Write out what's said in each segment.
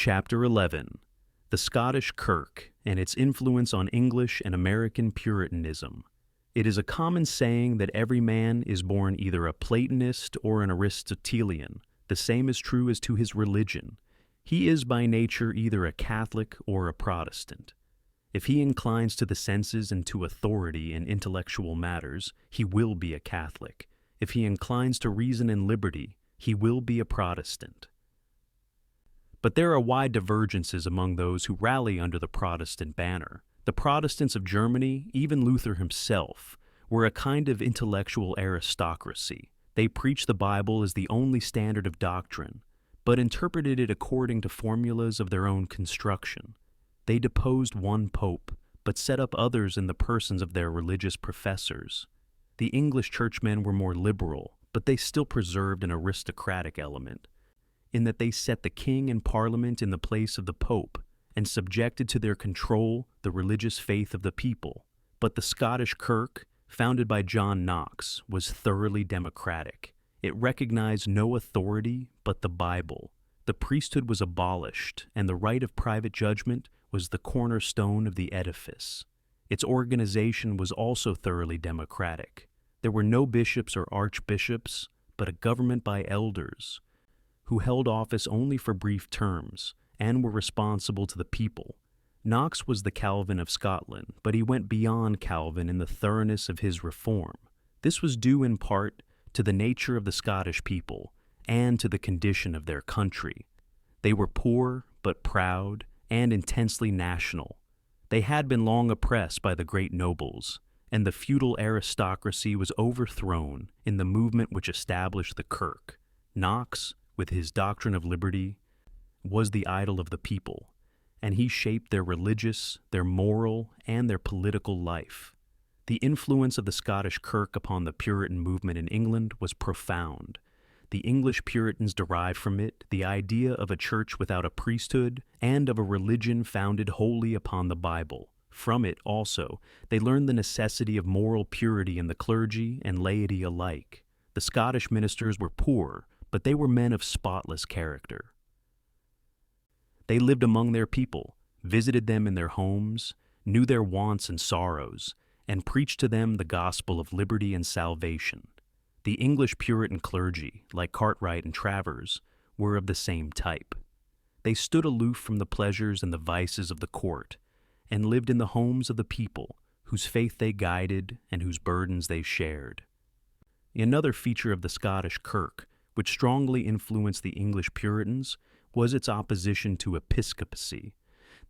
Chapter 11. The Scottish Kirk and its influence on English and American Puritanism. It is a common saying that every man is born either a Platonist or an Aristotelian. The same is true as to his religion. He is by nature either a Catholic or a Protestant. If he inclines to the senses and to authority in intellectual matters, he will be a Catholic. If he inclines to reason and liberty, he will be a Protestant. But there are wide divergences among those who rally under the Protestant banner. The Protestants of Germany, even Luther himself, were a kind of intellectual aristocracy. They preached the Bible as the only standard of doctrine, but interpreted it according to formulas of their own construction. They deposed one pope, but set up others in the persons of their religious professors. The English churchmen were more liberal, but they still preserved an aristocratic element, in that they set the king and parliament in the place of the pope, and subjected to their control the religious faith of the people. But the Scottish Kirk, founded by John Knox, was thoroughly democratic. It recognized no authority but the Bible. The priesthood was abolished, and the right of private judgment was the cornerstone of the edifice. Its organization was also thoroughly democratic. There were no bishops or archbishops, but a government by elders, who held office only for brief terms and were responsible to the people. Knox was the Calvin of Scotland, but he went beyond Calvin in the thoroughness of his reform. This was due in part to the nature of the Scottish people and to the condition of their country. They were poor but proud and intensely national. They had been long oppressed by the great nobles, and the feudal aristocracy was overthrown in the movement which established the Kirk. Knox, with his doctrine of liberty, was the idol of the people, and he shaped their religious, their moral, and their political life. The influence of the Scottish Kirk upon the Puritan movement in England was profound. The English Puritans derived from it the idea of a church without a priesthood and of a religion founded wholly upon the Bible. From it, also, they learned the necessity of moral purity in the clergy and laity alike. The Scottish ministers were poor, but they were men of spotless character. They lived among their people, visited them in their homes, knew their wants and sorrows, and preached to them the gospel of liberty and salvation. The English Puritan clergy, like Cartwright and Travers, were of the same type. They stood aloof from the pleasures and the vices of the court, and lived in the homes of the people, whose faith they guided and whose burdens they shared. Another feature of the Scottish Kirk, which strongly influenced the English Puritans, was its opposition to episcopacy.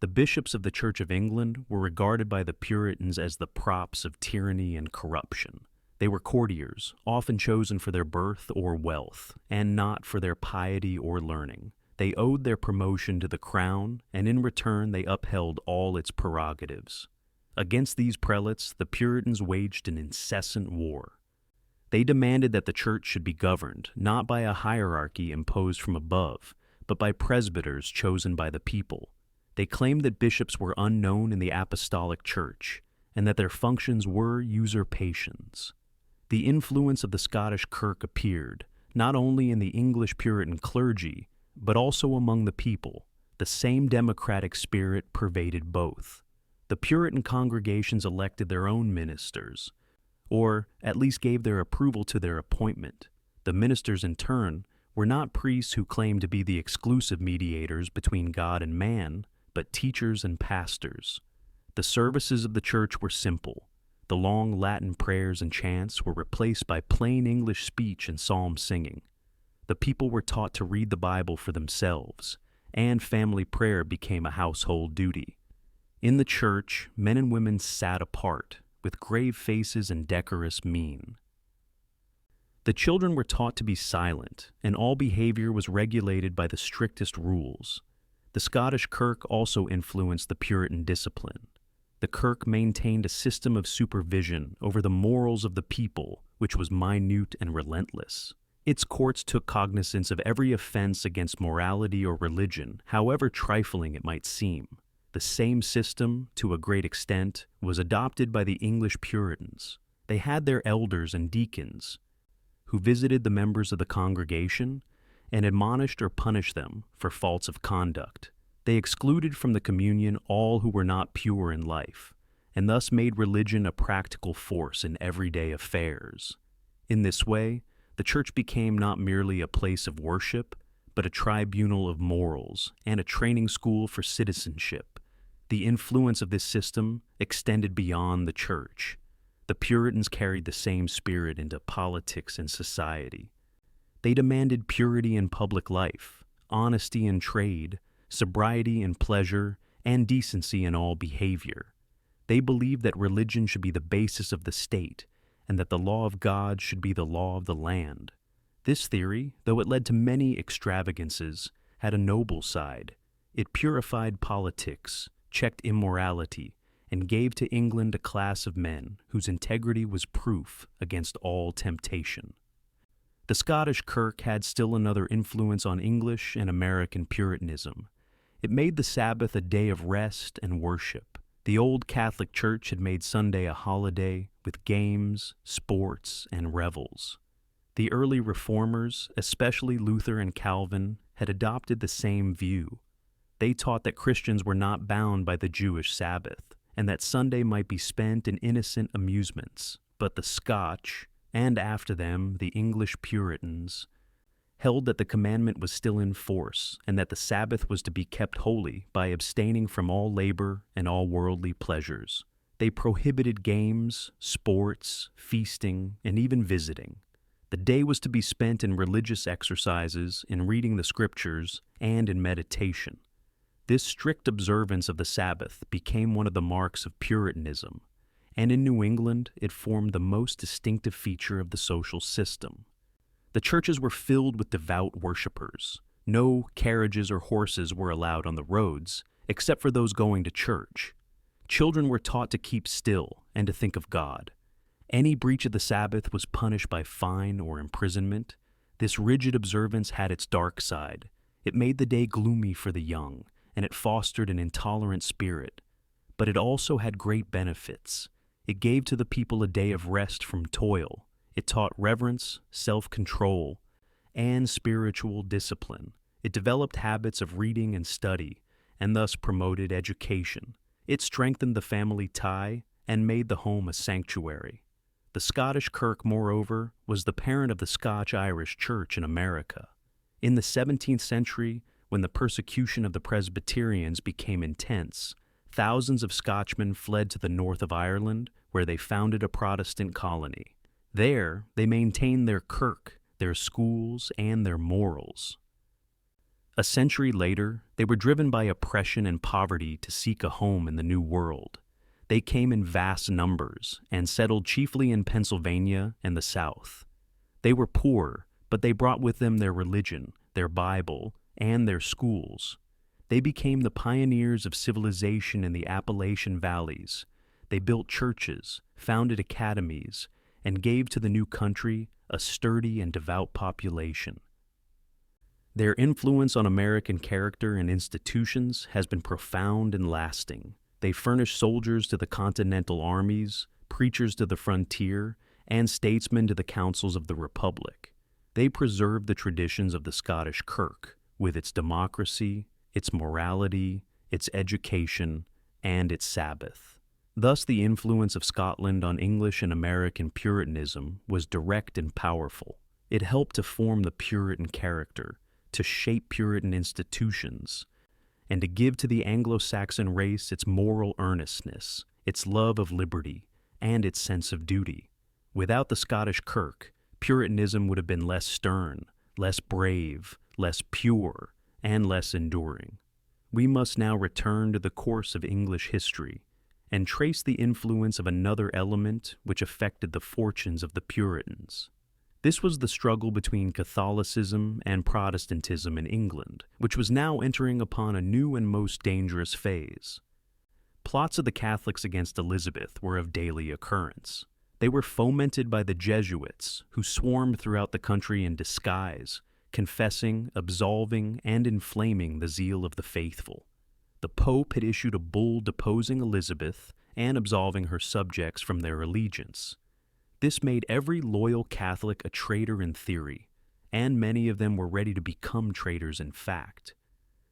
The bishops of the Church of England were regarded by the Puritans as the props of tyranny and corruption. They were courtiers, often chosen for their birth or wealth, and not for their piety or learning. They owed their promotion to the crown, and in return they upheld all its prerogatives. Against these prelates, the Puritans waged an incessant war. They demanded that the church should be governed, not by a hierarchy imposed from above, but by presbyters chosen by the people. They claimed that bishops were unknown in the apostolic church, and that their functions were usurpations. The influence of the Scottish Kirk appeared, not only in the English Puritan clergy, but also among the people. The same democratic spirit pervaded both. The Puritan congregations elected their own ministers, or at least gave their approval to their appointment. The ministers, in turn, were not priests who claimed to be the exclusive mediators between God and man, but teachers and pastors. The services of the church were simple. The long Latin prayers and chants were replaced by plain English speech and psalm singing. The people were taught to read the Bible for themselves, and family prayer became a household duty. In the church, men and women sat apart, with grave faces and decorous mien. The children were taught to be silent, and all behavior was regulated by the strictest rules. The Scottish Kirk also influenced the Puritan discipline. The Kirk maintained a system of supervision over the morals of the people, which was minute and relentless. Its courts took cognizance of every offense against morality or religion, however trifling it might seem. The same system, to a great extent, was adopted by the English Puritans. They had their elders and deacons, who visited the members of the congregation and admonished or punished them for faults of conduct. They excluded from the communion all who were not pure in life, and thus made religion a practical force in everyday affairs. In this way, the church became not merely a place of worship, but a tribunal of morals and a training school for citizenship. The influence of this system extended beyond the church. The Puritans carried the same spirit into politics and society. They demanded purity in public life, honesty in trade, sobriety in pleasure, and decency in all behavior. They believed that religion should be the basis of the state, and that the law of God should be the law of the land. This theory, though it led to many extravagances, had a noble side. It purified politics, checked immorality, and gave to England a class of men whose integrity was proof against all temptation. The Scottish Kirk had still another influence on English and American Puritanism. It made the Sabbath a day of rest and worship. The old Catholic Church had made Sunday a holiday with games, sports, and revels. The early reformers, especially Luther and Calvin, had adopted the same view. They taught that Christians were not bound by the Jewish Sabbath, and that Sunday might be spent in innocent amusements. But the Scotch, and after them the English Puritans, held that the commandment was still in force, and that the Sabbath was to be kept holy by abstaining from all labor and all worldly pleasures. They prohibited games, sports, feasting, and even visiting. The day was to be spent in religious exercises, in reading the scriptures, and in meditation. This strict observance of the Sabbath became one of the marks of Puritanism, and in New England it formed the most distinctive feature of the social system. The churches were filled with devout worshipers. No carriages or horses were allowed on the roads, except for those going to church. Children were taught to keep still and to think of God. Any breach of the Sabbath was punished by fine or imprisonment. This rigid observance had its dark side. It made the day gloomy for the young, and it fostered an intolerant spirit. But it also had great benefits. It gave to the people a day of rest from toil. It taught reverence, self-control, and spiritual discipline. It developed habits of reading and study, and thus promoted education. It strengthened the family tie and made the home a sanctuary. The Scottish Kirk, moreover, was the parent of the Scotch-Irish Church in America. In the 17th century, when the persecution of the Presbyterians became intense, thousands of Scotchmen fled to the north of Ireland, where they founded a Protestant colony. There, they maintained their kirk, their schools, and their morals. A century later, they were driven by oppression and poverty to seek a home in the New World. They came in vast numbers and settled chiefly in Pennsylvania and the South. They were poor, but they brought with them their religion, their Bible, and their schools. They became the pioneers of civilization in the Appalachian valleys. They built churches, founded academies, and gave to the new country a sturdy and devout population. Their influence on American character and institutions has been profound and lasting. They furnished soldiers to the continental armies, preachers to the frontier, and statesmen to the councils of the Republic. They preserved the traditions of the Scottish Kirk, with its democracy, its morality, its education, and its Sabbath. Thus, the influence of Scotland on English and American Puritanism was direct and powerful. It helped to form the Puritan character, to shape Puritan institutions, and to give to the Anglo-Saxon race its moral earnestness, its love of liberty, and its sense of duty. Without the Scottish Kirk, Puritanism would have been less stern, less brave, less pure, and less enduring. We must now return to the course of English history and trace the influence of another element which affected the fortunes of the Puritans. This was the struggle between Catholicism and Protestantism in England, which was now entering upon a new and most dangerous phase. Plots of the Catholics against Elizabeth were of daily occurrence. They were fomented by the Jesuits, who swarmed throughout the country in disguise, confessing, absolving, and inflaming the zeal of the faithful. The Pope had issued a bull deposing Elizabeth and absolving her subjects from their allegiance. This made every loyal Catholic a traitor in theory, and many of them were ready to become traitors in fact.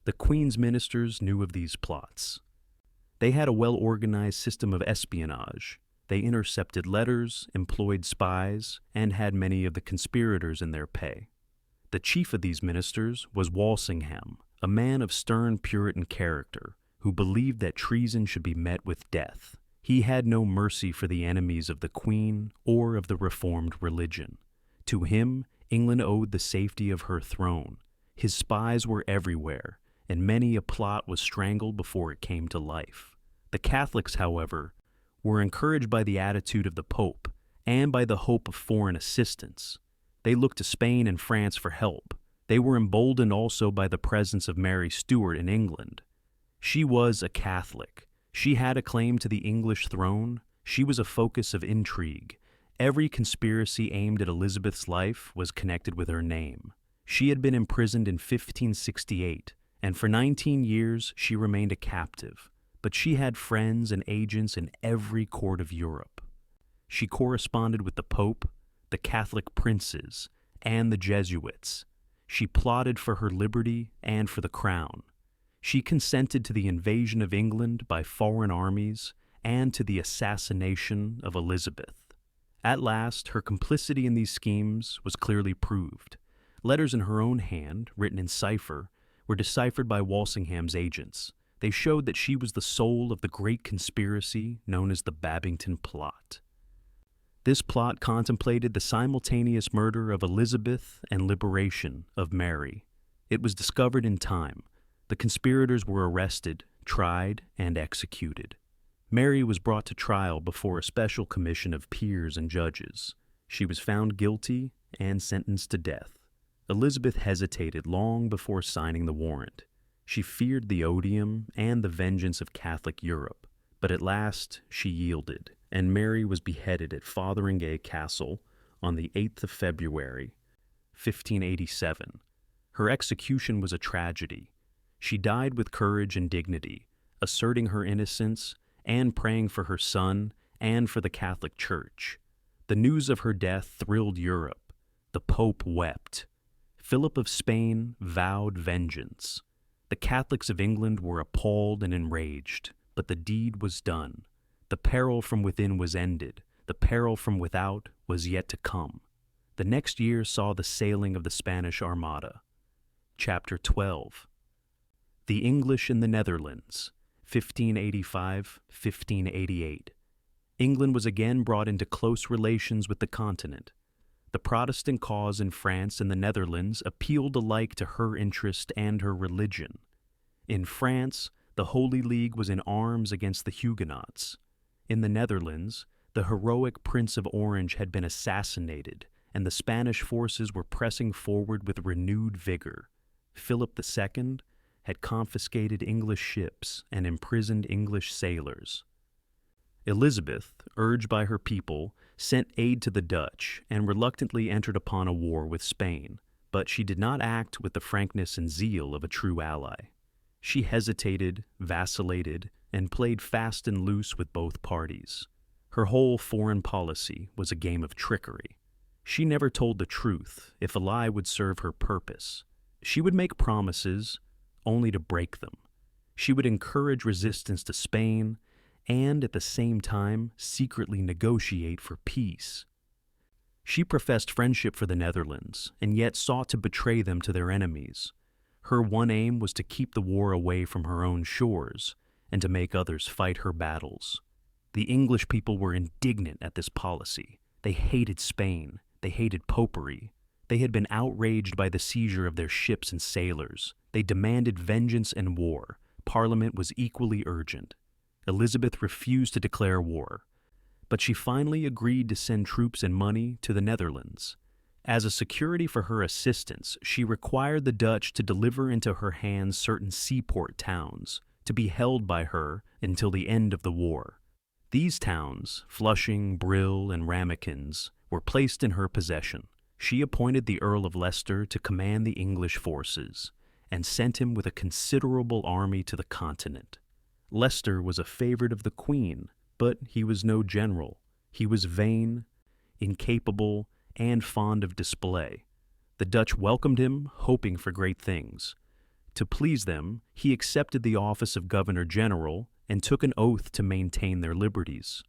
The Queen's ministers knew of these plots. They had a well-organized system of espionage. They intercepted letters, employed spies, and had many of the conspirators in their pay. The chief of these ministers was Walsingham, a man of stern Puritan character, who believed that treason should be met with death. He had no mercy for the enemies of the Queen or of the Reformed religion. To him, England owed the safety of her throne. His spies were everywhere, and many a plot was strangled before it came to life. The Catholics, however, were encouraged by the attitude of the Pope and by the hope of foreign assistance. They looked to Spain and France for help. They were emboldened also by the presence of Mary Stuart in England. She was a Catholic. She had a claim to the English throne. She was a focus of intrigue. Every conspiracy aimed at Elizabeth's life was connected with her name. She had been imprisoned in 1568, and for 19 years she remained a captive. But she had friends and agents in every court of Europe. She corresponded with the Pope, the Catholic princes, and the Jesuits. She plotted for her liberty and for the crown. She consented to the invasion of England by foreign armies and to the assassination of Elizabeth. At last, her complicity in these schemes was clearly proved. Letters in her own hand, written in cipher, were deciphered by Walsingham's agents. They showed that she was the soul of the great conspiracy known as the Babington Plot. This plot contemplated the simultaneous murder of Elizabeth and liberation of Mary. It was discovered in time. The conspirators were arrested, tried, and executed. Mary was brought to trial before a special commission of peers and judges. She was found guilty and sentenced to death. Elizabeth hesitated long before signing the warrant. She feared the odium and the vengeance of Catholic Europe, but at last she yielded, and Mary was beheaded at Fotheringay Castle on the 8th of February, 1587. Her execution was a tragedy. She died with courage and dignity, asserting her innocence and praying for her son and for the Catholic Church. The news of her death thrilled Europe. The Pope wept. Philip of Spain vowed vengeance. The Catholics of England were appalled and enraged, but the deed was done. The peril from within was ended. The peril from without was yet to come. The next year saw the sailing of the Spanish Armada. Chapter 12. The English in the Netherlands, 1585-1588. England was again brought into close relations with the continent. The Protestant cause in France and the Netherlands appealed alike to her interest and her religion. In France, the Holy League was in arms against the Huguenots. In the Netherlands, the heroic Prince of Orange had been assassinated, and the Spanish forces were pressing forward with renewed vigor. Philip II had confiscated English ships and imprisoned English sailors. Elizabeth, urged by her people, sent aid to the Dutch and reluctantly entered upon a war with Spain, but she did not act with the frankness and zeal of a true ally. She hesitated, vacillated, and played fast and loose with both parties. Her whole foreign policy was a game of trickery. She never told the truth if a lie would serve her purpose. She would make promises only to break them. She would encourage resistance to Spain and at the same time secretly negotiate for peace. She professed friendship for the Netherlands and yet sought to betray them to their enemies. Her one aim was to keep the war away from her own shores and to make others fight her battles. The English people were indignant at this policy. They hated Spain. They hated popery. They had been outraged by the seizure of their ships and sailors. They demanded vengeance and war. Parliament was equally urgent. Elizabeth refused to declare war, but she finally agreed to send troops and money to the Netherlands. As a security for her assistance, she required the Dutch to deliver into her hands certain seaport towns, to be held by her until the end of the war. These towns, Flushing, Brill, and Ramekins, were placed in her possession. She appointed the Earl of Leicester to command the English forces, and sent him with a considerable army to the continent. Leicester was a favorite of the Queen, but he was no general. He was vain, incapable, and fond of display. The Dutch welcomed him, hoping for great things. To please them, he accepted the office of Governor-General and took an oath to maintain their liberties.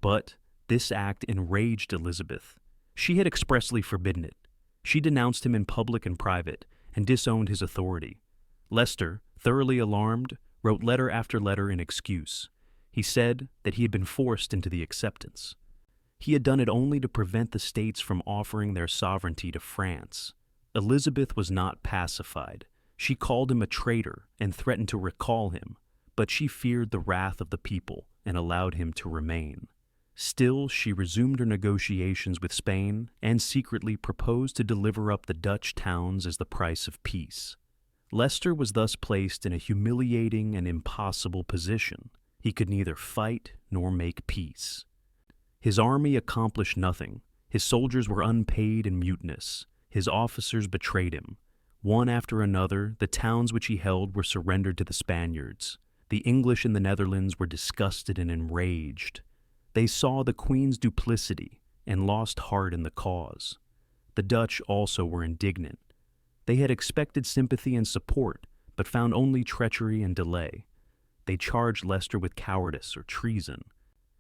But this act enraged Elizabeth. She had expressly forbidden it. She denounced him in public and private and disowned his authority. Leicester, thoroughly alarmed, wrote letter after letter in excuse. He said that he had been forced into the acceptance. He had done it only to prevent the states from offering their sovereignty to France. Elizabeth was not pacified. She called him a traitor and threatened to recall him, but she feared the wrath of the people and allowed him to remain. Still, she resumed her negotiations with Spain and secretly proposed to deliver up the Dutch towns as the price of peace. Leicester was thus placed in a humiliating and impossible position. He could neither fight nor make peace. His army accomplished nothing. His soldiers were unpaid and mutinous. His officers betrayed him. One after another, the towns which he held were surrendered to the Spaniards. The English in the Netherlands were disgusted and enraged. They saw the Queen's duplicity and lost heart in the cause. The Dutch also were indignant. They had expected sympathy and support, but found only treachery and delay. They charged Leicester with cowardice or treason.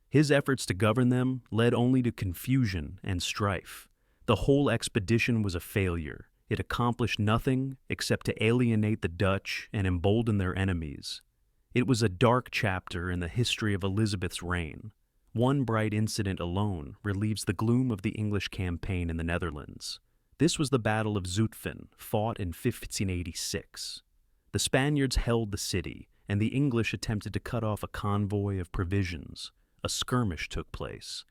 His efforts to govern them led only to confusion and strife. The whole expedition was a failure. It accomplished nothing except to alienate the Dutch and embolden their enemies. It was a dark chapter in the history of Elizabeth's reign. One bright incident alone relieves the gloom of the English campaign in the Netherlands. This was the Battle of Zutphen, fought in 1586. The Spaniards held the city, and the English attempted to cut off a convoy of provisions. A skirmish took place,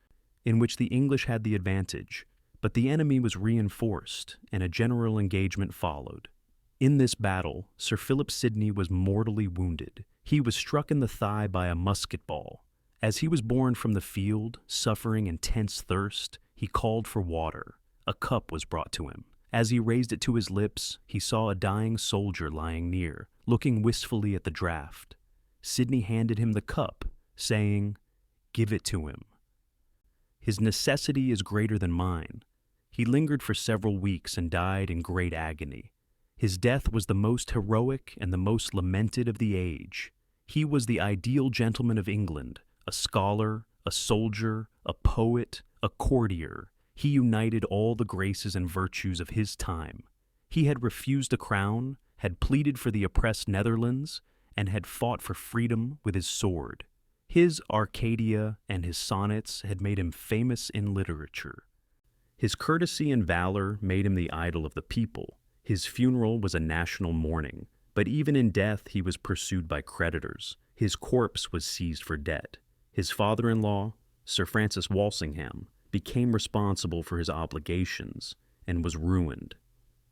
in which the English had the advantage, but the enemy was reinforced, and a general engagement followed. In this battle, Sir Philip Sidney was mortally wounded. He was struck in the thigh by a musket ball. As he was borne from the field, suffering intense thirst, he called for water. A cup was brought to him. As he raised it to his lips, he saw a dying soldier lying near, looking wistfully at the draught. Sidney handed him the cup, saying, "Give it to him. His necessity is greater than mine." He lingered for several weeks and died in great agony. His death was the most heroic and the most lamented of the age. He was the ideal gentleman of England, a scholar, a soldier, a poet, a courtier. He united all the graces and virtues of his time. He had refused a crown, had pleaded for the oppressed Netherlands, and had fought for freedom with his sword. His Arcadia and his sonnets had made him famous in literature. His courtesy and valor made him the idol of the people. His funeral was a national mourning, but even in death he was pursued by creditors. His corpse was seized for debt. His father-in-law, Sir Francis Walsingham, became responsible for his obligations and was ruined.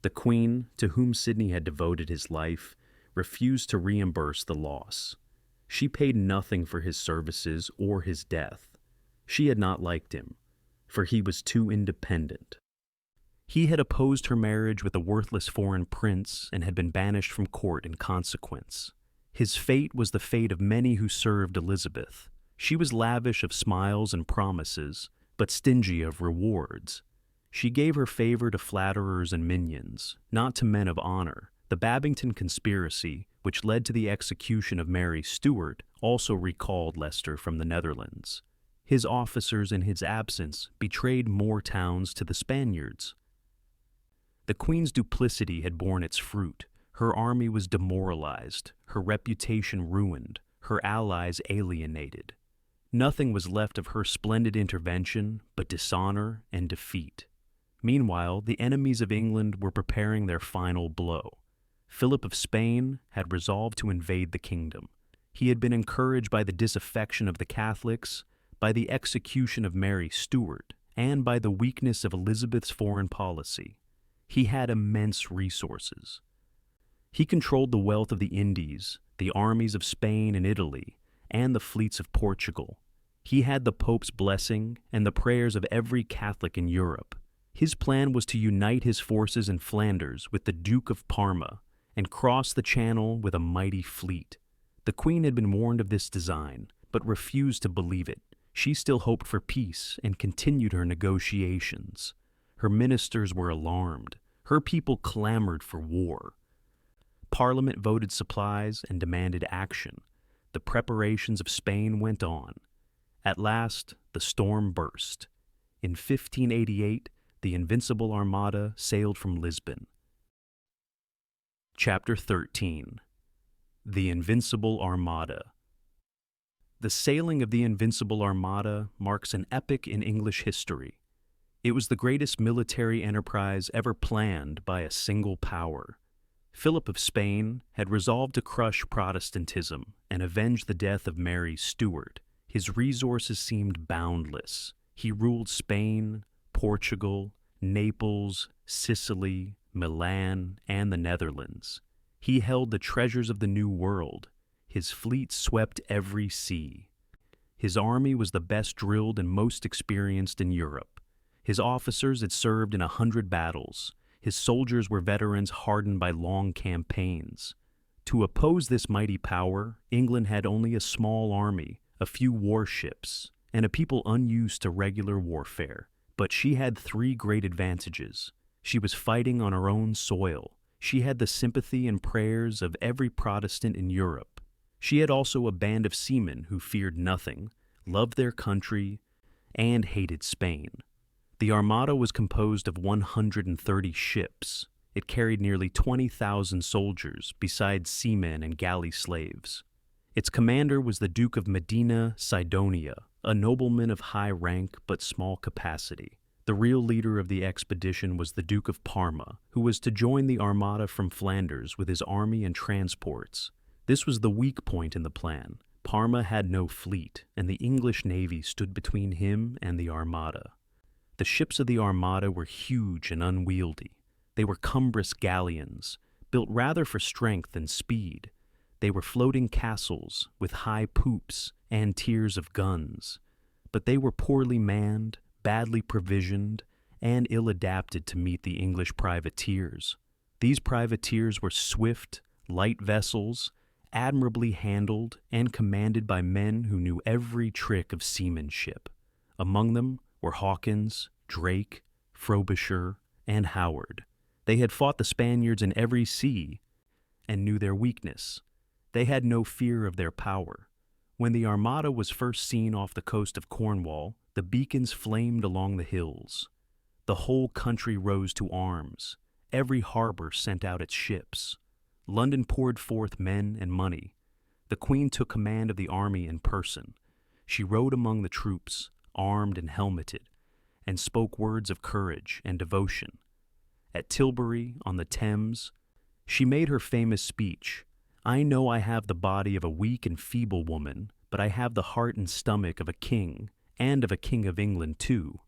The Queen, to whom Sidney had devoted his life, refused to reimburse the loss. She paid nothing for his services or his death. She had not liked him, for he was too independent. He had opposed her marriage with a worthless foreign prince and had been banished from court in consequence. His fate was the fate of many who served Elizabeth. She was lavish of smiles and promises, but stingy of rewards. She gave her favor to flatterers and minions, not to men of honor. The Babington conspiracy, which led to the execution of Mary Stuart, also recalled Leicester from the Netherlands. His officers in his absence betrayed more towns to the Spaniards. The Queen's duplicity had borne its fruit. Her army was demoralized, her reputation ruined, her allies alienated. Nothing was left of her splendid intervention but dishonor and defeat. Meanwhile, the enemies of England were preparing their final blow. Philip of Spain had resolved to invade the kingdom. He had been encouraged by the disaffection of the Catholics, by the execution of Mary Stuart, and by the weakness of Elizabeth's foreign policy. He had immense resources. He controlled the wealth of the Indies, the armies of Spain and Italy, and the fleets of Portugal. He had the Pope's blessing and the prayers of every Catholic in Europe. His plan was to unite his forces in Flanders with the Duke of Parma and cross the Channel with a mighty fleet. The Queen had been warned of this design, but refused to believe it. She still hoped for peace and continued her negotiations. Her ministers were alarmed. Her people clamored for war. Parliament voted supplies and demanded action. The preparations of Spain went on. At last, the storm burst. In 1588, the Invincible Armada sailed from Lisbon. Chapter 13. The Invincible Armada. The sailing of the Invincible Armada marks an epoch in English history. It was the greatest military enterprise ever planned by a single power. Philip of Spain had resolved to crush Protestantism and avenge the death of Mary Stuart. His resources seemed boundless. He ruled Spain, Portugal, Naples, Sicily, Milan, and the Netherlands. He held the treasures of the New World. His fleet swept every sea. His army was the best drilled and most experienced in Europe. His officers had served in 100 battles. His soldiers were veterans hardened by long campaigns. To oppose this mighty power, England had only a small army, a few warships, and a people unused to regular warfare. But she had three great advantages. She was fighting on her own soil. She had the sympathy and prayers of every Protestant in Europe. She had also a band of seamen who feared nothing, loved their country, and hated Spain. The Armada was composed of 130 ships. It carried nearly 20,000 soldiers, besides seamen and galley slaves. Its commander was the Duke of Medina Sidonia, a nobleman of high rank but small capacity. The real leader of the expedition was the Duke of Parma, who was to join the Armada from Flanders with his army and transports. This was the weak point in the plan. Parma had no fleet, and the English navy stood between him and the Armada. The ships of the Armada were huge and unwieldy. They were cumbrous galleons, built rather for strength than speed. They were floating castles with high poops and tiers of guns. But they were poorly manned, badly provisioned, and ill-adapted to meet the English privateers. These privateers were swift, light vessels, admirably handled, and commanded by men who knew every trick of seamanship. Among them were Hawkins, Drake, Frobisher, and Howard. They had fought the Spaniards in every sea and knew their weakness. They had no fear of their power. When the Armada was first seen off the coast of Cornwall, the beacons flamed along the hills. The whole country rose to arms. Every harbor sent out its ships. London poured forth men and money. The Queen took command of the army in person. She rode among the troops, armed and helmeted, and spoke words of courage and devotion. At Tilbury, on the Thames, she made her famous speech, "I know I have the body of a weak and feeble woman, but I have the heart and stomach of a king, and of a king of England too."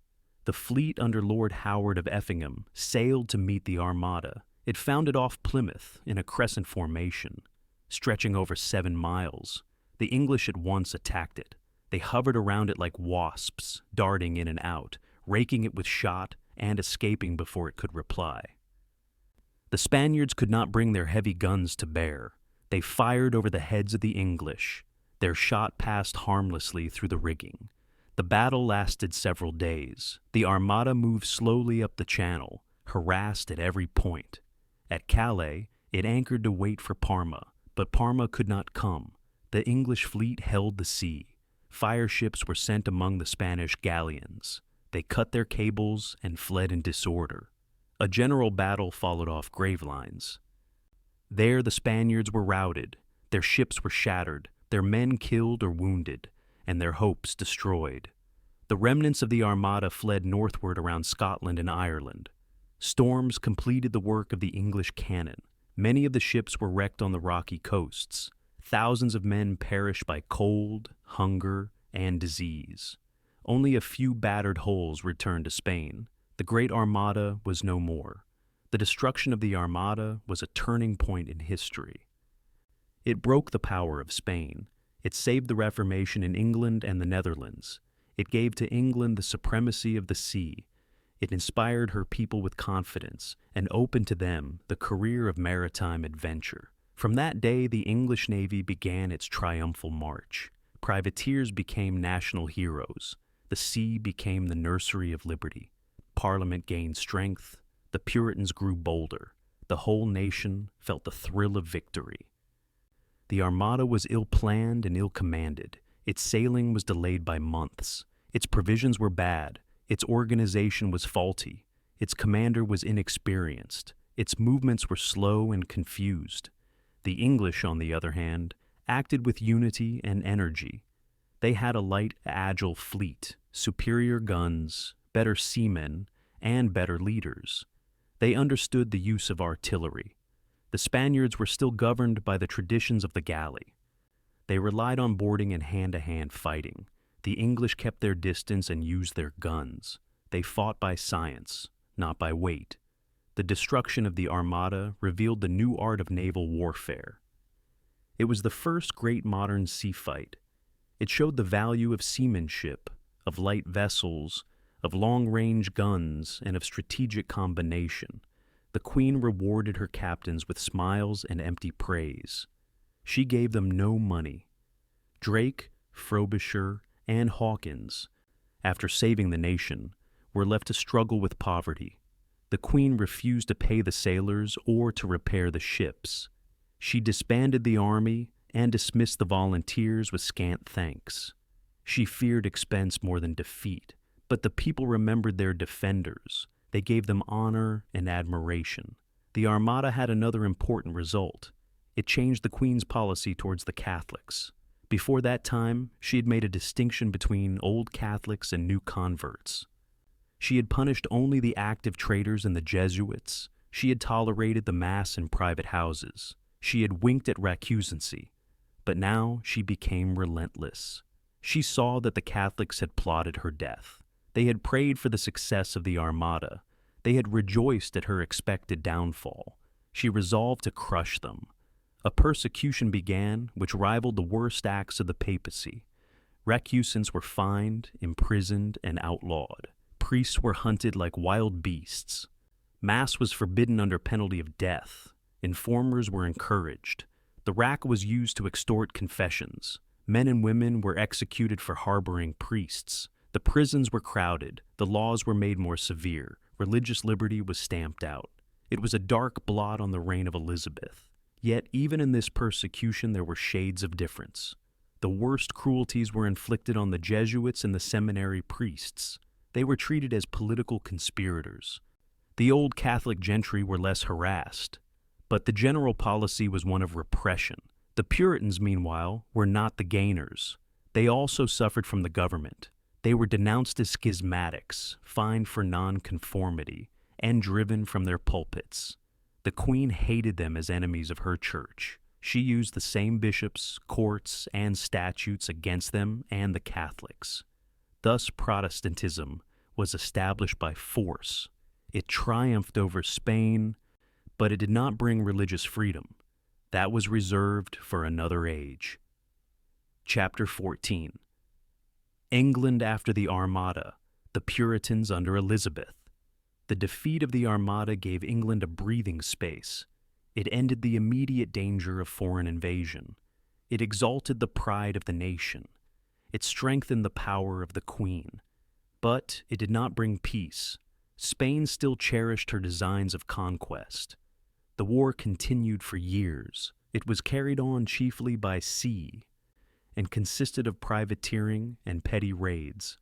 The fleet under Lord Howard of Effingham sailed to meet the Armada. It founded off Plymouth in a crescent formation, stretching over 7 miles. The English at once attacked it. They hovered around it like wasps, darting in and out, raking it with shot and escaping before it could reply. The Spaniards could not bring their heavy guns to bear. They fired over the heads of the English. Their shot passed harmlessly through the rigging. The battle lasted several days. The Armada moved slowly up the channel, harassed at every point. At Calais, it anchored to wait for Parma, but Parma could not come. The English fleet held the sea. Fire ships were sent among the Spanish galleons. They cut their cables and fled in disorder. A general battle followed off Gravelines. There the Spaniards were routed, their ships were shattered, their men killed or wounded, and their hopes destroyed. The remnants of the Armada fled northward around Scotland and Ireland. Storms completed the work of the English cannon. Many of the ships were wrecked on the rocky coasts. Thousands of men perished by cold, hunger, and disease. Only a few battered hulls returned to Spain. The Great Armada was no more. The destruction of the Armada was a turning point in history. It broke the power of Spain. It saved the Reformation in England and the Netherlands. It gave to England the supremacy of the sea. It inspired her people with confidence and opened to them the career of maritime adventure. From that day, the English Navy began its triumphal march. Privateers became national heroes. The sea became the nursery of liberty. Parliament gained strength. The Puritans grew bolder. the whole nation felt the thrill of victory. The Armada was ill-planned and ill-commanded. Its sailing was delayed by months. Its provisions were bad. Its organization was faulty. Its commander was inexperienced. Its movements were slow and confused. The English, on the other hand, acted with unity and energy. They had a light, agile fleet, superior guns, better seamen, and better leaders. They understood the use of artillery. The Spaniards were still governed by the traditions of the galley. They relied on boarding and hand-to-hand fighting. The English kept their distance and used their guns. They fought by science, not by weight. The destruction of the Armada revealed the new art of naval warfare. It was the first great modern sea fight. It showed the value of seamanship, of light vessels, of long-range guns, and of strategic combination. The Queen rewarded her captains with smiles and empty praise. She gave them no money. Drake, Frobisher, and Hawkins, after saving the nation, were left to struggle with poverty. The Queen refused to pay the sailors or to repair the ships. She disbanded the army and dismissed the volunteers with scant thanks. She feared expense more than defeat, but the people remembered their defenders. They gave them honor and admiration. The Armada had another important result. It changed the Queen's policy towards the Catholics. Before that time, she had made a distinction between old Catholics and new converts. She had punished only the active traitors and the Jesuits. She had tolerated the mass in private houses. She had winked at recusancy. But now she became relentless. She saw that the Catholics had plotted her death. They had prayed for the success of the Armada. They had rejoiced at her expected downfall. She resolved to crush them. A persecution began which rivaled the worst acts of the papacy. Recusants were fined, imprisoned, and outlawed. Priests were hunted like wild beasts. Mass was forbidden under penalty of death. Informers were encouraged. The rack was used to extort confessions. Men and women were executed for harboring priests. The prisons were crowded. The laws were made more severe. Religious liberty was stamped out. It was a dark blot on the reign of Elizabeth. Yet even in this persecution there were shades of difference. The worst cruelties were inflicted on the Jesuits and the seminary priests. They were treated as political conspirators. The old Catholic gentry were less harassed. But the general policy was one of repression. The Puritans, meanwhile, were not the gainers. They also suffered from the government. They were denounced as schismatics, fined for nonconformity, and driven from their pulpits. The Queen hated them as enemies of her church. She used the same bishops, courts, and statutes against them and the Catholics. Thus Protestantism was established by force. It triumphed over Spain, but it did not bring religious freedom. That was reserved for another age. Chapter 14. England after the Armada, the Puritans under Elizabeth. The defeat of the Armada gave England a breathing space. It ended the immediate danger of foreign invasion. It exalted the pride of the nation. It strengthened the power of the Queen. But it did not bring peace. Spain still cherished her designs of conquest. The war continued for years. It was carried on chiefly by sea and consisted of privateering and petty raids.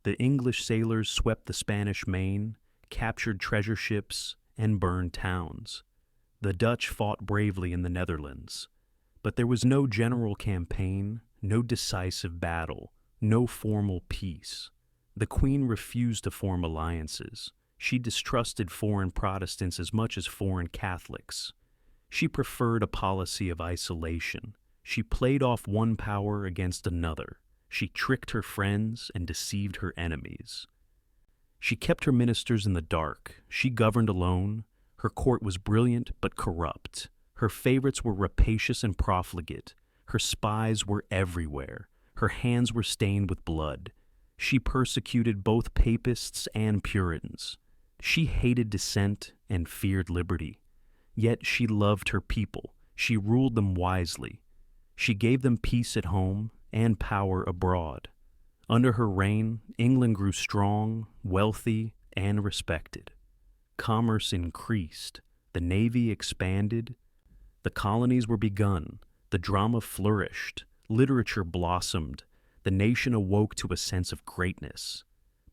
The English sailors swept the Spanish Main, captured treasure ships, and burned towns. The Dutch fought bravely in the Netherlands. But there was no general campaign, no decisive battle, no formal peace. The Queen refused to form alliances. She distrusted foreign Protestants as much as foreign Catholics. She preferred a policy of isolation. She played off one power against another. She tricked her friends and deceived her enemies. She kept her ministers in the dark. She governed alone. Her court was brilliant but corrupt. Her favorites were rapacious and profligate. Her spies were everywhere. Her hands were stained with blood. She persecuted both papists and Puritans. She hated dissent and feared liberty. Yet she loved her people. She ruled them wisely. She gave them peace at home and power abroad. Under her reign, England grew strong, wealthy, and respected. Commerce increased. The navy expanded. The colonies were begun. The drama flourished. Literature blossomed. The nation awoke to a sense of greatness.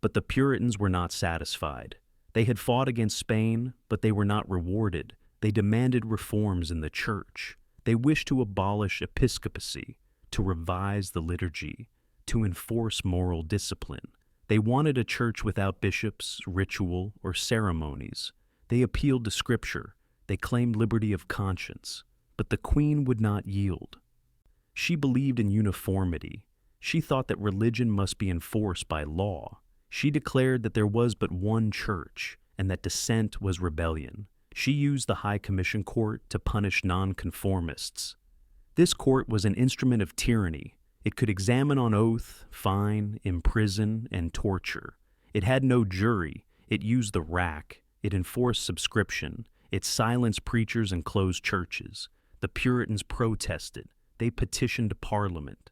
But the Puritans were not satisfied. They had fought against Spain, but they were not rewarded. They demanded reforms in the church. They wished to abolish episcopacy, to revise the liturgy, to enforce moral discipline. They wanted a church without bishops, ritual, or ceremonies. They appealed to Scripture. They claimed liberty of conscience. But the Queen would not yield. She believed in uniformity. She thought that religion must be enforced by law. She declared that there was but one church, and that dissent was rebellion. She used the High Commission Court to punish nonconformists. This court was an instrument of tyranny. It could examine on oath, fine, imprison, and torture. It had no jury. It used the rack. It enforced subscription. It silenced preachers and closed churches. The Puritans protested. They petitioned Parliament.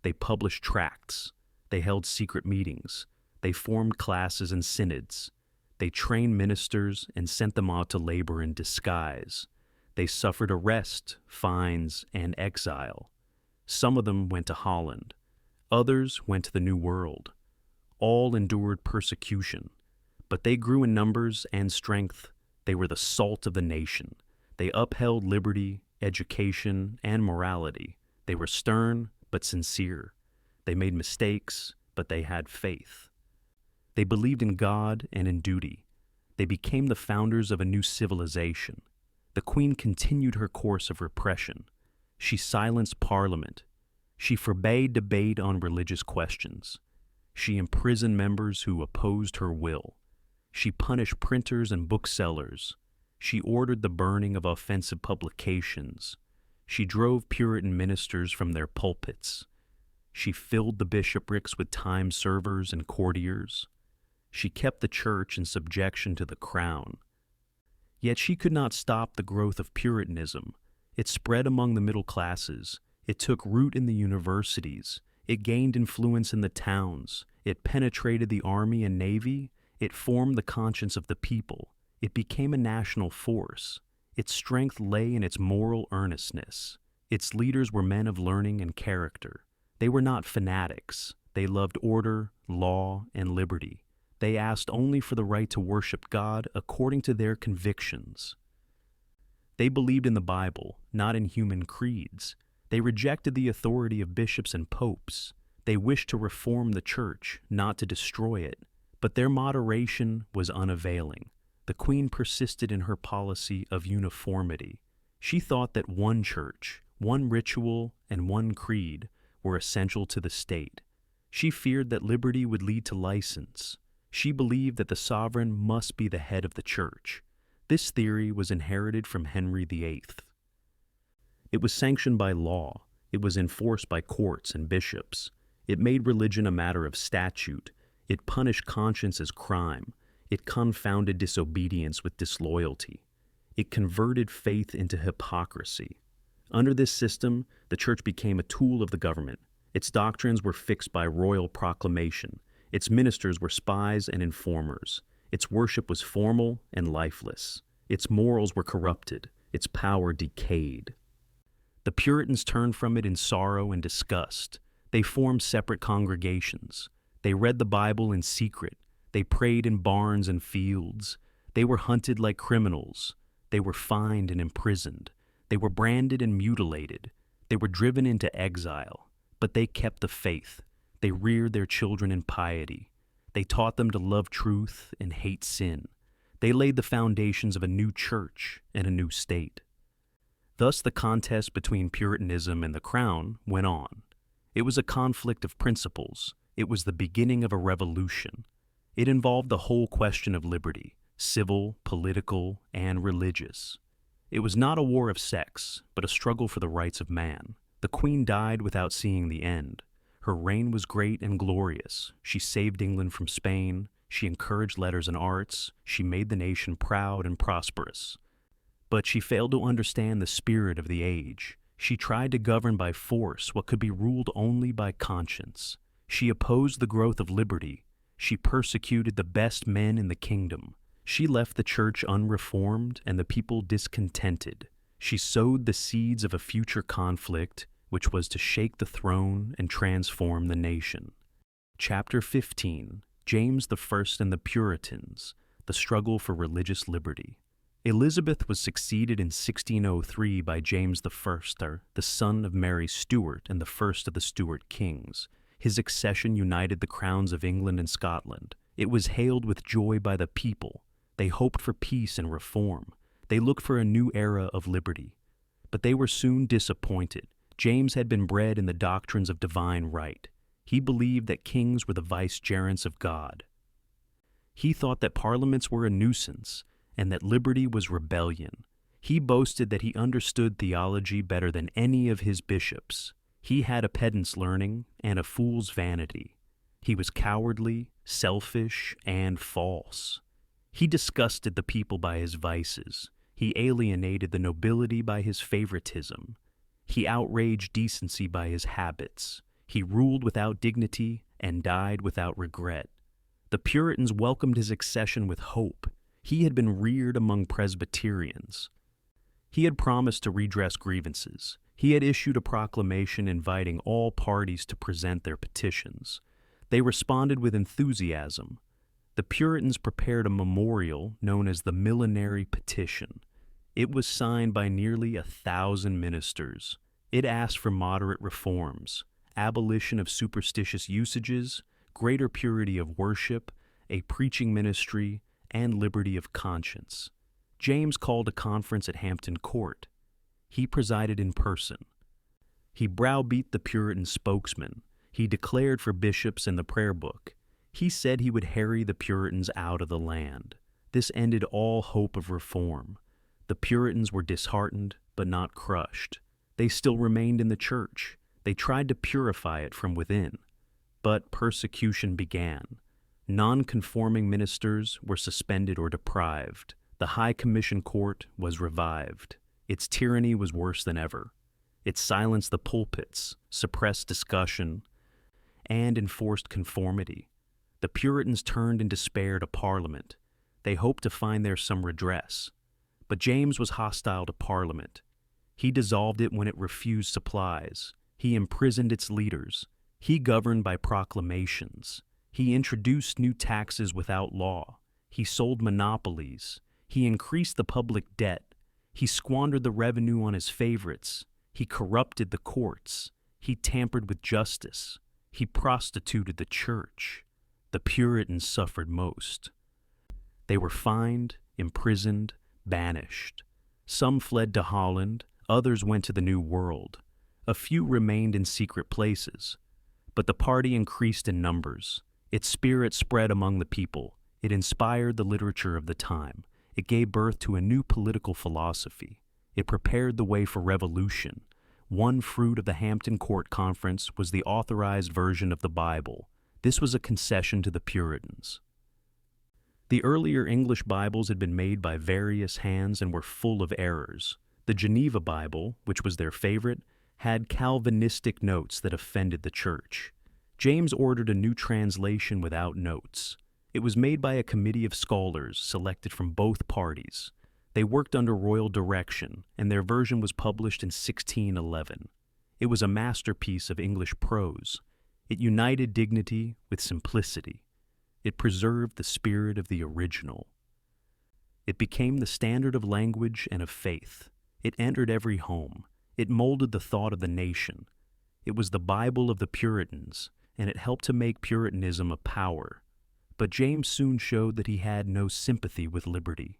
They published tracts. They held secret meetings. They formed classes and synods. They trained ministers and sent them out to labor in disguise. They suffered arrest, fines, and exile. Some of them went to Holland. Others went to the New World. All endured persecution. But they grew in numbers and strength. They were the salt of the nation. They upheld liberty, education, and morality. They were stern but sincere. They made mistakes, but they had faith. They believed in God and in duty. They became the founders of a new civilization. The Queen continued her course of repression. She silenced Parliament. She forbade debate on religious questions. She imprisoned members who opposed her will. She punished printers and booksellers. She ordered the burning of offensive publications. She drove Puritan ministers from their pulpits. She filled the bishoprics with time servers and courtiers. She kept the church in subjection to the crown. Yet she could not stop the growth of Puritanism. It spread among the middle classes. It took root in the universities. It gained influence in the towns. It penetrated the army and navy. It formed the conscience of the people. It became a national force. Its strength lay in its moral earnestness. Its leaders were men of learning and character. They were not fanatics. They loved order, law, and liberty. They asked only for the right to worship God according to their convictions. They believed in the Bible, not in human creeds. They rejected the authority of bishops and popes. They wished to reform the church, not to destroy it. But their moderation was unavailing. The Queen persisted in her policy of uniformity. She thought that one church, one ritual, and one creed were essential to the state. She feared that liberty would lead to license. She believed that the sovereign must be the head of the church. This theory was inherited from Henry VIII. It was sanctioned by law. It was enforced by courts and bishops. It made religion a matter of statute. It punished conscience as crime. It confounded disobedience with disloyalty. It converted faith into hypocrisy. Under this system, the church became a tool of the government. Its doctrines were fixed by royal proclamation. Its ministers were spies and informers. Its worship was formal and lifeless. Its morals were corrupted. Its power decayed. The Puritans turned from it in sorrow and disgust. They formed separate congregations. They read the Bible in secret. They prayed in barns and fields. They were hunted like criminals. They were fined and imprisoned. They were branded and mutilated. They were driven into exile. But they kept the faith. They reared their children in piety. They taught them to love truth and hate sin. They laid the foundations of a new church and a new state. Thus the contest between Puritanism and the crown went on. It was a conflict of principles. It was the beginning of a revolution. It involved the whole question of liberty, civil, political, and religious. It was not a war of sex, but a struggle for the rights of man. The Queen died without seeing the end. Her reign was great and glorious. She saved England from Spain. She encouraged letters and arts. She made the nation proud and prosperous. But she failed to understand the spirit of the age. She tried to govern by force what could be ruled only by conscience. She opposed the growth of liberty. She persecuted the best men in the kingdom. She left the church unreformed and the people discontented. She sowed the seeds of a future conflict which was to shake the throne and transform the nation. Chapter 15, James I and the Puritans, the struggle for religious liberty. Elizabeth was succeeded in 1603 by James I, the son of Mary Stuart and the first of the Stuart kings. His accession united the crowns of England and Scotland. It was hailed with joy by the people. They hoped for peace and reform. They looked for a new era of liberty. But they were soon disappointed. James had been bred in the doctrines of divine right. He believed that kings were the vicegerents of God. He thought that parliaments were a nuisance and that liberty was rebellion. He boasted that he understood theology better than any of his bishops. He had a pedant's learning and a fool's vanity. He was cowardly, selfish, and false. He disgusted the people by his vices. He alienated the nobility by his favoritism. He outraged decency by his habits. He ruled without dignity and died without regret. The Puritans welcomed his accession with hope. He had been reared among Presbyterians. He had promised to redress grievances. He had issued a proclamation inviting all parties to present their petitions. They responded with enthusiasm. The Puritans prepared a memorial known as the Millenary Petition. It was signed by nearly 1,000 ministers. It asked for moderate reforms, abolition of superstitious usages, greater purity of worship, a preaching ministry, and liberty of conscience. James called a conference at Hampton Court. He presided in person. He browbeat the Puritan spokesman. He declared for bishops in the prayer book. He said he would harry the Puritans out of the land. This ended all hope of reform. The Puritans were disheartened, but not crushed. They still remained in the church. They tried to purify it from within. But persecution began. Non-conforming ministers were suspended or deprived. The High Commission Court was revived. Its tyranny was worse than ever. It silenced the pulpits, suppressed discussion, and enforced conformity. The Puritans turned in despair to Parliament. They hoped to find there some redress. But James was hostile to Parliament. He dissolved it when it refused supplies. He imprisoned its leaders. He governed by proclamations. He introduced new taxes without law. He sold monopolies. He increased the public debt. He squandered the revenue on his favorites. He corrupted the courts. He tampered with justice. He prostituted the church. The Puritans suffered most. They were fined, imprisoned, banished. Some fled to Holland, others went to the New World. A few remained in secret places. But the party increased in numbers. Its spirit spread among the people. It inspired the literature of the time. It gave birth to a new political philosophy. It prepared the way for revolution. One fruit of the Hampton Court Conference was the authorized version of the Bible. This was a concession to the Puritans. The earlier English Bibles had been made by various hands and were full of errors. The Geneva Bible, which was their favorite, had Calvinistic notes that offended the church. James ordered a new translation without notes. It was made by a committee of scholars selected from both parties. They worked under royal direction, and their version was published in 1611. It was a masterpiece of English prose. It united dignity with simplicity. It preserved the spirit of the original. It became the standard of language and of faith. It entered every home. It molded the thought of the nation. It was the Bible of the Puritans, and it helped to make Puritanism a power. But James soon showed that he had no sympathy with liberty.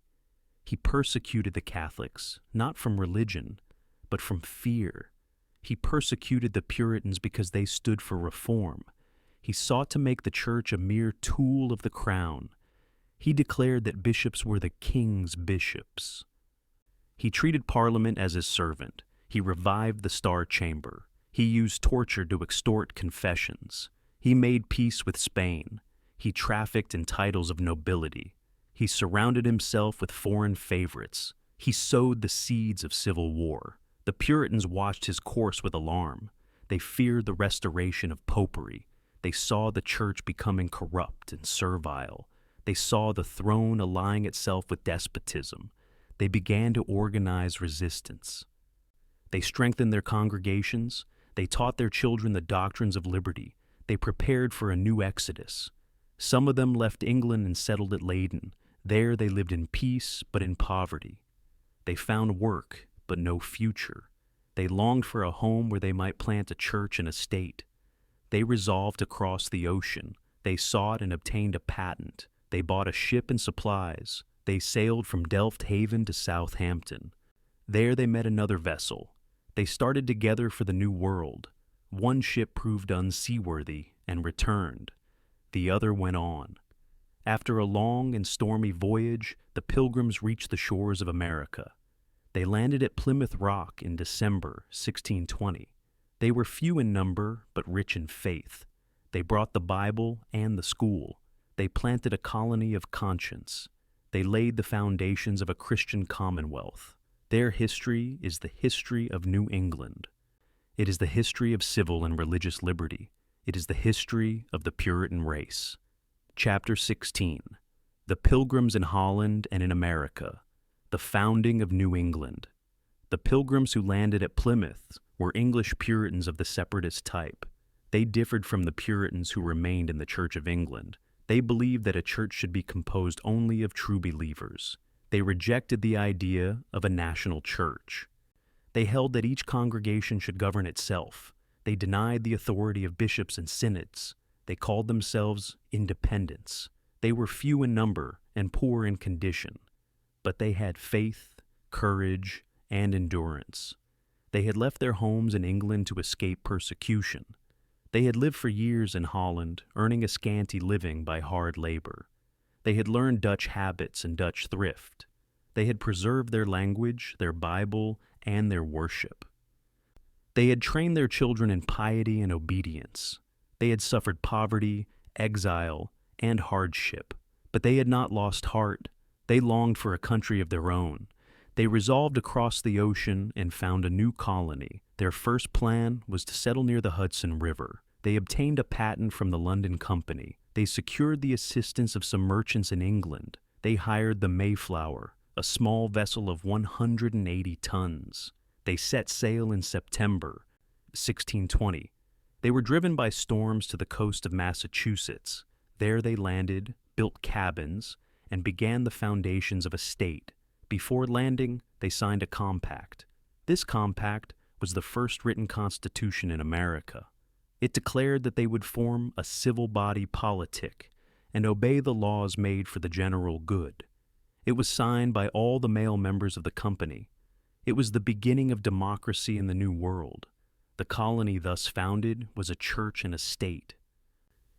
He persecuted the Catholics, not from religion, but from fear. He persecuted the Puritans because they stood for reform. He sought to make the church a mere tool of the crown. He declared that bishops were the king's bishops. He treated Parliament as his servant. He revived the Star Chamber. He used torture to extort confessions. He made peace with Spain. He trafficked in titles of nobility. He surrounded himself with foreign favorites. He sowed the seeds of civil war. The Puritans watched his course with alarm. They feared the restoration of popery. They saw the church becoming corrupt and servile. They saw the throne aligning itself with despotism. They began to organize resistance. They strengthened their congregations. They taught their children the doctrines of liberty. They prepared for a new exodus. Some of them left England and settled at Leyden. There they lived in peace, but in poverty. They found work, but no future. They longed for a home where they might plant a church and a state. They resolved to cross the ocean. They sought and obtained a patent. They bought a ship and supplies. They sailed from Delft Haven to Southampton. There they met another vessel. They started together for the New World. One ship proved unseaworthy and returned. The other went on. After a long and stormy voyage, the Pilgrims reached the shores of America. They landed at Plymouth Rock in December 1620. They were few in number, but rich in faith. They brought the Bible and the school. They planted a colony of conscience. They laid the foundations of a Christian commonwealth. Their history is the history of New England. It is the history of civil and religious liberty. It is the history of the Puritan race. Chapter 16. The Pilgrims in Holland and in America. The founding of New England. The Pilgrims who landed at Plymouth were English Puritans of the separatist type. They differed from the Puritans who remained in the Church of England. They believed that a church should be composed only of true believers. They rejected the idea of a national church. They held that each congregation should govern itself. They denied the authority of bishops and synods. They called themselves independents. They were few in number and poor in condition, but they had faith, courage, and endurance. They had left their homes in England to escape persecution. They had lived for years in Holland, earning a scanty living by hard labor. They had learned Dutch habits and Dutch thrift. They had preserved their language, their Bible, and their worship. They had trained their children in piety and obedience. They had suffered poverty, exile, and hardship, but they had not lost heart. They longed for a country of their own. They resolved to cross the ocean and found a new colony. Their first plan was to settle near the Hudson River. They obtained a patent from the London Company. They secured the assistance of some merchants in England. They hired the Mayflower, a small vessel of 180 tons. They set sail in September 1620. They were driven by storms to the coast of Massachusetts. There they landed, built cabins, and began the foundations of a state. Before landing, they signed a compact. This compact was the first written constitution in America. It declared that they would form a civil body politic and obey the laws made for the general good. It was signed by all the male members of the company. It was the beginning of democracy in the New World. The colony thus founded was a church and a state.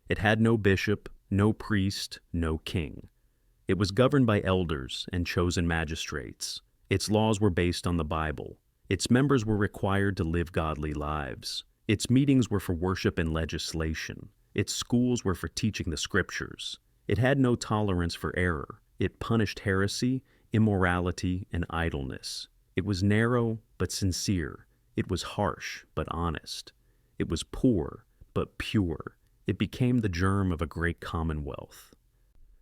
It had no bishop, no priest, no king. It was governed by elders and chosen magistrates. Its laws were based on the Bible. Its members were required to live godly lives. Its meetings were for worship and legislation. Its schools were for teaching the scriptures. It had no tolerance for error. It punished heresy, immorality, and idleness. It was narrow but sincere. It was harsh but honest. It was poor but pure. It became the germ of a great commonwealth.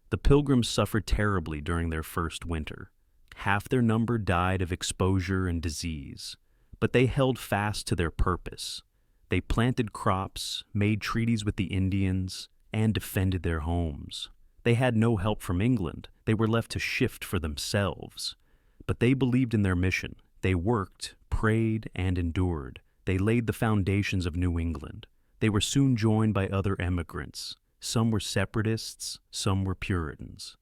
The Pilgrims suffered terribly during their first winter. Half their number died of exposure and disease, but they held fast to their purpose. They planted crops, made treaties with the Indians, and defended their homes. They had no help from England. They were left to shift for themselves. But they believed in their mission. They worked, prayed, and endured. They laid the foundations of New England. They were soon joined by other emigrants. Some were separatists, some were Puritans.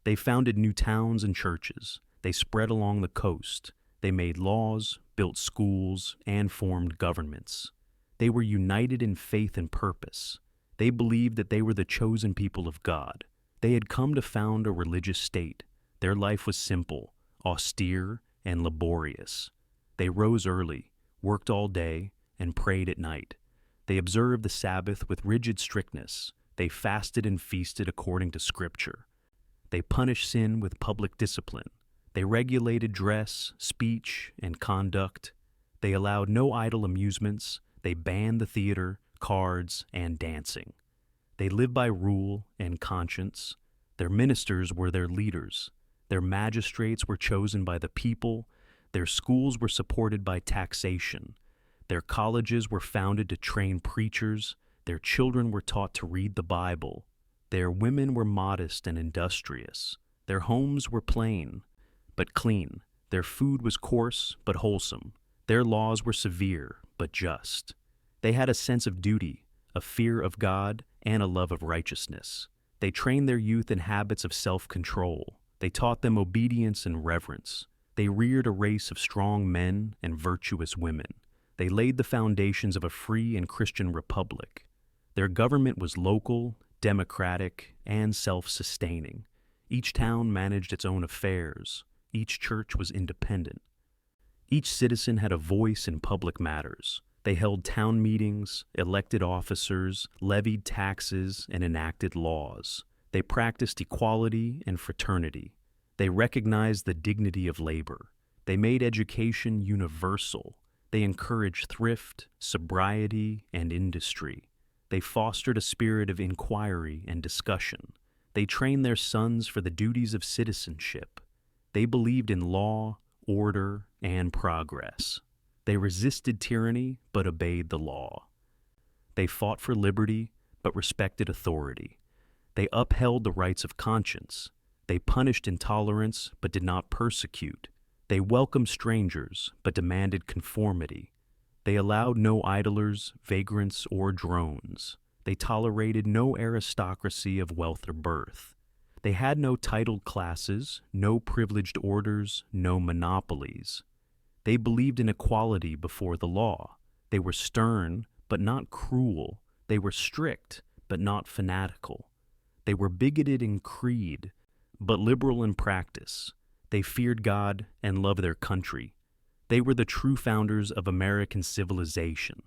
They founded new towns and churches. They spread along the coast. They made laws, built schools, and formed governments. They were united in faith and purpose. They believed that they were the chosen people of God. They had come to found a religious state. Their life was simple, austere, and laborious. They rose early, worked all day, and prayed at night. They observed the Sabbath with rigid strictness. They fasted and feasted according to Scripture. They punished sin with public discipline. They regulated dress, speech, and conduct. They allowed no idle amusements. They banned the theater, cards, and dancing. They lived by rule and conscience. Their ministers were their leaders. Their magistrates were chosen by the people. Their schools were supported by taxation. Their colleges were founded to train preachers. Their children were taught to read the Bible. Their women were modest and industrious. Their homes were plain, but clean. Their food was coarse, but wholesome. Their laws were severe, but just. They had a sense of duty, a fear of God, and a love of righteousness. They trained their youth in habits of self-control. They taught them obedience and reverence. They reared a race of strong men and virtuous women. They laid the foundations of a free and Christian republic. Their government was local, democratic, and self-sustaining. Each town managed its own affairs. Each church was independent. Each citizen had a voice in public matters. They held town meetings, elected officers, levied taxes, and enacted laws. They practiced equality and fraternity. They recognized the dignity of labor. They made education universal. They encouraged thrift, sobriety, and industry. They fostered a spirit of inquiry and discussion. They trained their sons for the duties of citizenship. They believed in law, order, and progress. They resisted tyranny but obeyed the law. They fought for liberty but respected authority. They upheld the rights of conscience. They punished intolerance but did not persecute. They welcomed strangers but demanded conformity. They allowed no idlers, vagrants, or drones. They tolerated no aristocracy of wealth or birth. They had no titled classes, no privileged orders, no monopolies. They believed in equality before the law. They were stern, but not cruel. They were strict, but not fanatical. They were bigoted in creed, but liberal in practice. They feared God and loved their country. They were the true founders of American civilization.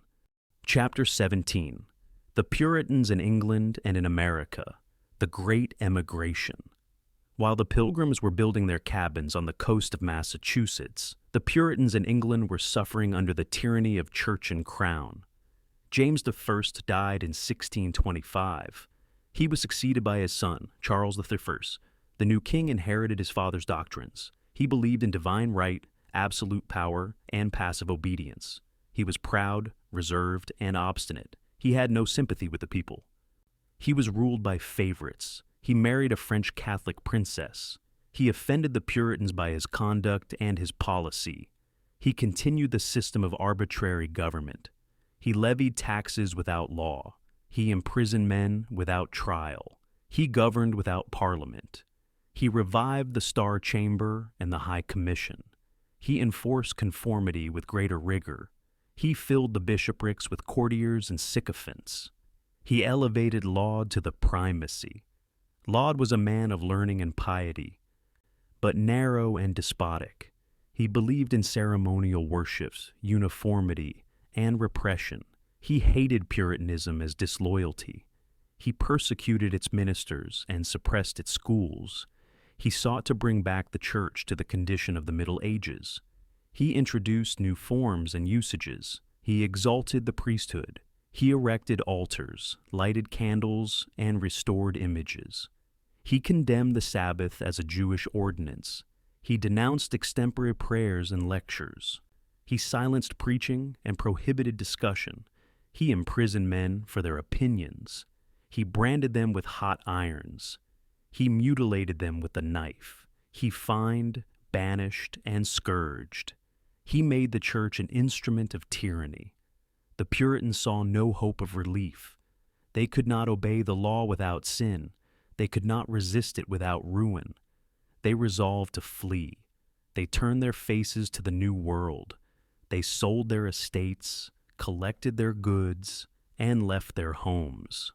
Chapter 17. The Puritans in England and in America. The Great Emigration. While the Pilgrims were building their cabins on the coast of Massachusetts, the Puritans in England were suffering under the tyranny of church and crown. James I died in 1625. He was succeeded by his son, Charles I. The new king inherited his father's doctrines. He believed in divine right, absolute power, and passive obedience. He was proud, reserved, and obstinate. He had no sympathy with the people. He was ruled by favorites. He married a French Catholic princess. He offended the Puritans by his conduct and his policy. He continued the system of arbitrary government. He levied taxes without law. He imprisoned men without trial. He governed without parliament. He revived the Star Chamber and the High Commission. He enforced conformity with greater rigor. He filled the bishoprics with courtiers and sycophants. He elevated Laud to the primacy. Laud was a man of learning and piety, but narrow and despotic. He believed in ceremonial worships, uniformity, and repression. He hated Puritanism as disloyalty. He persecuted its ministers and suppressed its schools. He sought to bring back the church to the condition of the Middle Ages. He introduced new forms and usages. He exalted the priesthood. He erected altars, lighted candles, and restored images. He condemned the Sabbath as a Jewish ordinance. He denounced extempore prayers and lectures. He silenced preaching and prohibited discussion. He imprisoned men for their opinions. He branded them with hot irons. He mutilated them with a knife. He fined, banished, and scourged. He made the church an instrument of tyranny. The Puritans saw no hope of relief. They could not obey the law without sin. They could not resist it without ruin. They resolved to flee. They turned their faces to the New World. They sold their estates, collected their goods, and left their homes.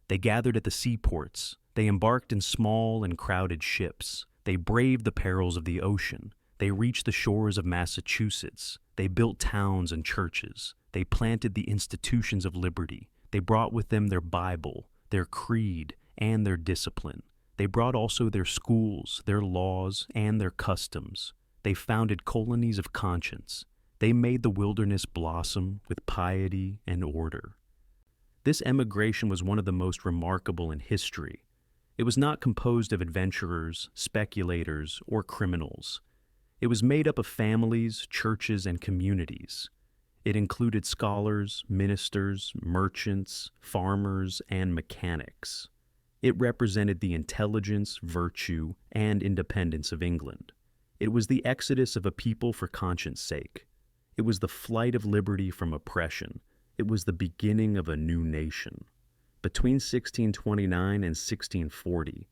They gathered at the seaports. They embarked in small and crowded ships. They braved the perils of the ocean. They reached the shores of Massachusetts. They built towns and churches. They planted the institutions of liberty. They brought with them their Bible, their creed, and their discipline. They brought also their schools, their laws, and their customs. They founded colonies of conscience. They made the wilderness blossom with piety and order. This emigration was one of the most remarkable in history. It was not composed of adventurers, speculators, or criminals. It was made up of families, churches, and communities. It included scholars, ministers, merchants, farmers, and mechanics. It represented the intelligence, virtue, and independence of England. It was the exodus of a people for conscience sake. It was the flight of liberty from oppression. It was the beginning of a new nation. Between 1629 and 1640,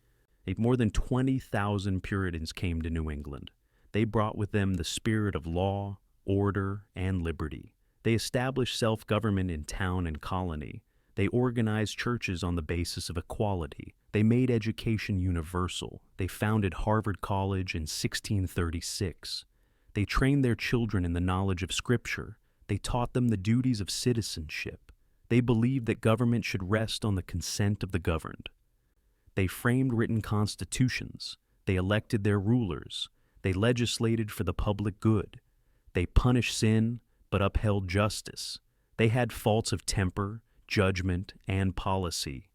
more than 20,000 Puritans came to New England. They brought with them the spirit of law, order, and liberty. They established self-government in town and colony. They organized churches on the basis of equality. They made education universal. They founded Harvard College in 1636. They trained their children in the knowledge of Scripture. They taught them the duties of citizenship. They believed that government should rest on the consent of the governed. They framed written constitutions. They elected their rulers. They legislated for the public good. They punished sin, but upheld justice. They had faults of temper, judgment, and policy.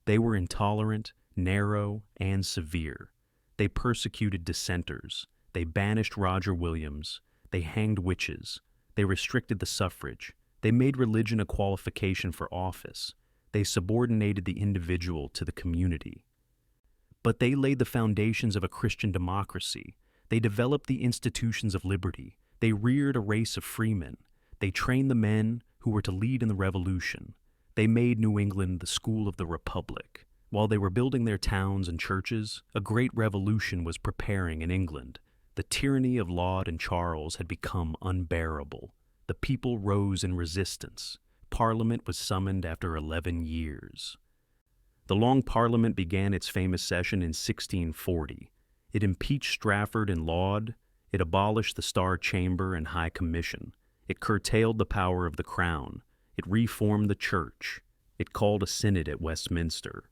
They were intolerant, narrow, and severe. They persecuted dissenters. They banished Roger Williams. They hanged witches. They restricted the suffrage. They made religion a qualification for office. They subordinated the individual to the community. But they laid the foundations of a Christian democracy. They developed the institutions of liberty. They reared a race of freemen. They trained the men who were to lead in the Revolution. They made New England the school of the Republic. While they were building their towns and churches, a great revolution was preparing in England. The tyranny of Laud and Charles had become unbearable. The people rose in resistance. Parliament was summoned after 11 years. The Long Parliament began its famous session in 1640. It impeached Strafford and Laud. It abolished the Star Chamber and High Commission. It curtailed the power of the Crown. It reformed the Church. It called a synod at Westminster.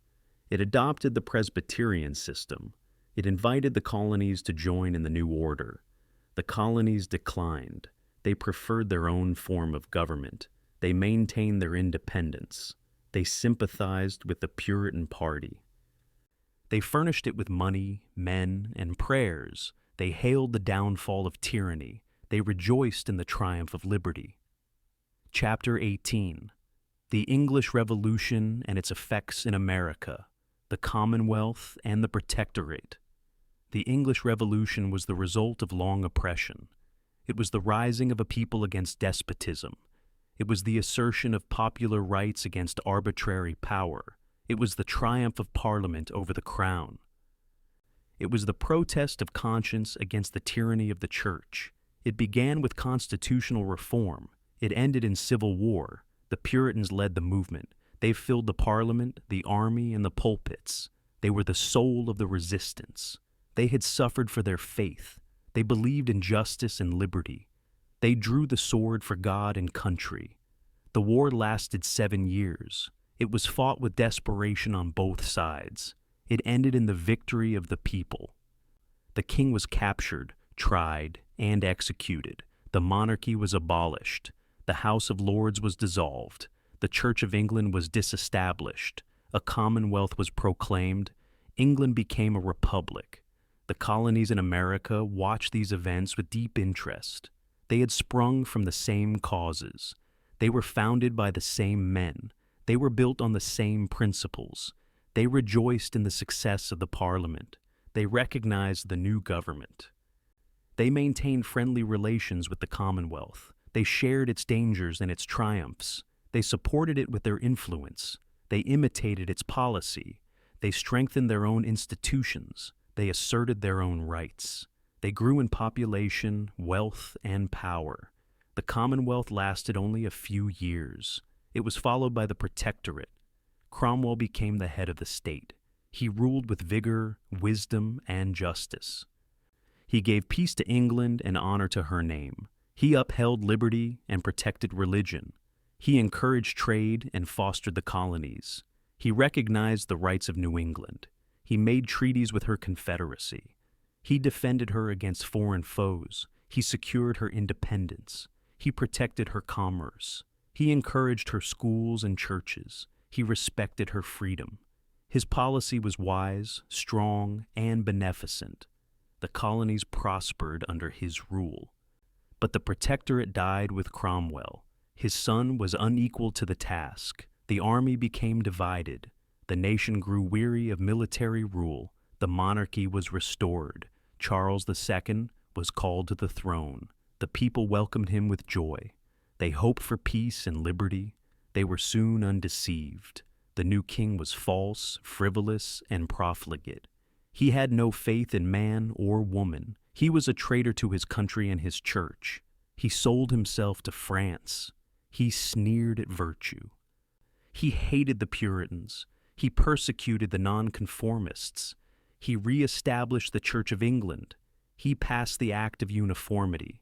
It adopted the Presbyterian system. It invited the colonies to join in the new order. The colonies declined. They preferred their own form of government. They maintained their independence. They sympathized with the Puritan party. They furnished it with money, men, and prayers. They hailed the downfall of tyranny. They rejoiced in the triumph of liberty. Chapter 18. The English Revolution and its effects in America, the Commonwealth and the Protectorate. The English Revolution was the result of long oppression. It was the rising of a people against despotism. It was the assertion of popular rights against arbitrary power. It was the triumph of Parliament over the Crown. It was the protest of conscience against the tyranny of the Church. It began with constitutional reform. It ended in civil war. The Puritans led the movement. They filled the Parliament, the army, and the pulpits. They were the soul of the resistance. They had suffered for their faith. They believed in justice and liberty. They drew the sword for God and country. The war lasted 7 years. It was fought with desperation on both sides. It ended in the victory of the people. The king was captured, tried, and executed. The monarchy was abolished. The House of Lords was dissolved. The Church of England was disestablished. A commonwealth was proclaimed. England became a republic. The colonies in America watched these events with deep interest. They had sprung from the same causes. They were founded by the same men. They were built on the same principles. They rejoiced in the success of the Parliament. They recognized the new government. They maintained friendly relations with the Commonwealth. They shared its dangers and its triumphs. They supported it with their influence. They imitated its policy. They strengthened their own institutions. They asserted their own rights. They grew in population, wealth, and power. The Commonwealth lasted only a few years. It was followed by the Protectorate. Cromwell became the head of the state. He ruled with vigor, wisdom, and justice. He gave peace to England and honor to her name. He upheld liberty and protected religion. He encouraged trade and fostered the colonies. He recognized the rights of New England. He made treaties with her confederacy. He defended her against foreign foes. He secured her independence. He protected her commerce. He encouraged her schools and churches. He respected her freedom. His policy was wise, strong, and beneficent. The colonies prospered under his rule. But the protectorate died with Cromwell. His son was unequal to the task. The army became divided. The nation grew weary of military rule. The monarchy was restored. Charles II was called to the throne. The people welcomed him with joy. They hoped for peace and liberty. They were soon undeceived. The new king was false, frivolous, and profligate. He had no faith in man or woman. He was a traitor to his country and his church. He sold himself to France. He sneered at virtue. He hated the Puritans. He persecuted the nonconformists. He re-established the Church of England. He passed the Act of Uniformity.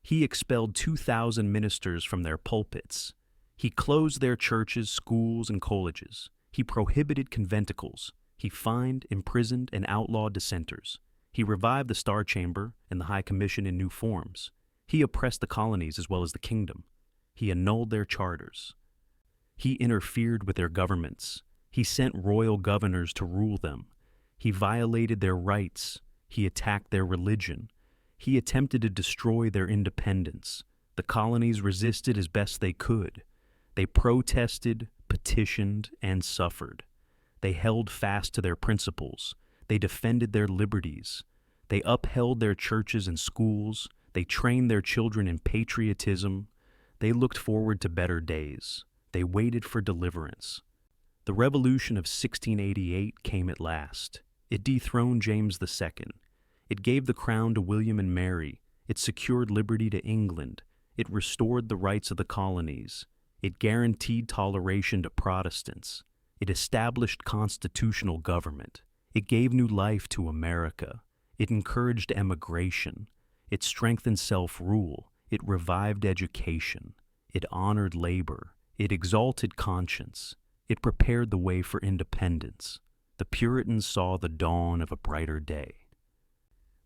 He expelled 2,000 ministers from their pulpits. He closed their churches, schools, and colleges. He prohibited conventicles. He fined, imprisoned, and outlawed dissenters. He revived the Star Chamber and the High Commission in new forms. He oppressed the colonies as well as the kingdom. He annulled their charters. He interfered with their governments. He sent royal governors to rule them. He violated their rights. He attacked their religion. He attempted to destroy their independence. The colonies resisted as best they could. They protested, petitioned, and suffered. They held fast to their principles. They defended their liberties. They upheld their churches and schools. They trained their children in patriotism. They looked forward to better days. They waited for deliverance. The Revolution of 1688 came at last. It dethroned James II. It gave the crown to William and Mary. It secured liberty to England. It restored the rights of the colonies. It guaranteed toleration to Protestants. It established constitutional government. It gave new life to America. It encouraged emigration. It strengthened self-rule. It revived education. It honored labor. It exalted conscience. It prepared the way for independence. The Puritans saw the dawn of a brighter day.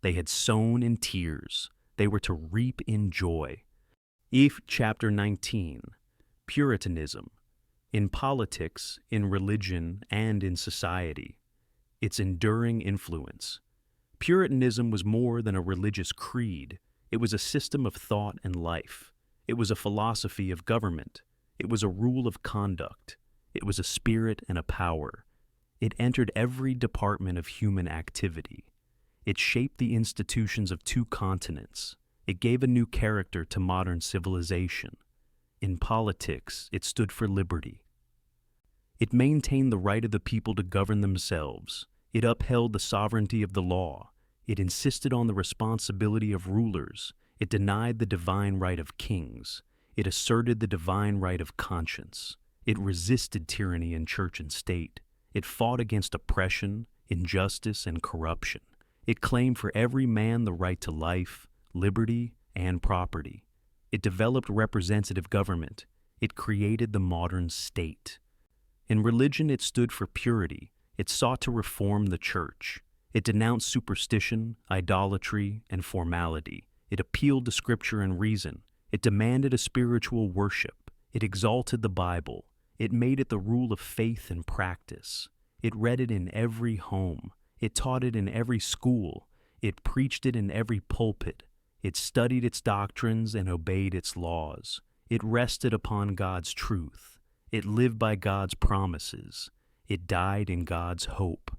They had sown in tears. They were to reap in joy. Chapter 19. Puritanism. In politics, in religion, and in society. Its enduring influence. Puritanism was more than a religious creed. It was a system of thought and life. It was a philosophy of government. It was a rule of conduct. It was a spirit and a power. It entered every department of human activity. It shaped the institutions of 2 continents. It gave a new character to modern civilization. In politics, it stood for liberty. It maintained the right of the people to govern themselves. It upheld the sovereignty of the law. It insisted on the responsibility of rulers. It denied the divine right of kings. It asserted the divine right of conscience. It resisted tyranny in church and state. It fought against oppression, injustice, and corruption. It claimed for every man the right to life, liberty, and property. It developed representative government. It created the modern state. In religion, it stood for purity. It sought to reform the church. It denounced superstition, idolatry, and formality. It appealed to scripture and reason. It demanded a spiritual worship. It exalted the Bible. It made it the rule of faith and practice. It read it in every home. It taught it in every school. It preached it in every pulpit. It studied its doctrines and obeyed its laws. It rested upon God's truth. It lived by God's promises. It died in God's hope.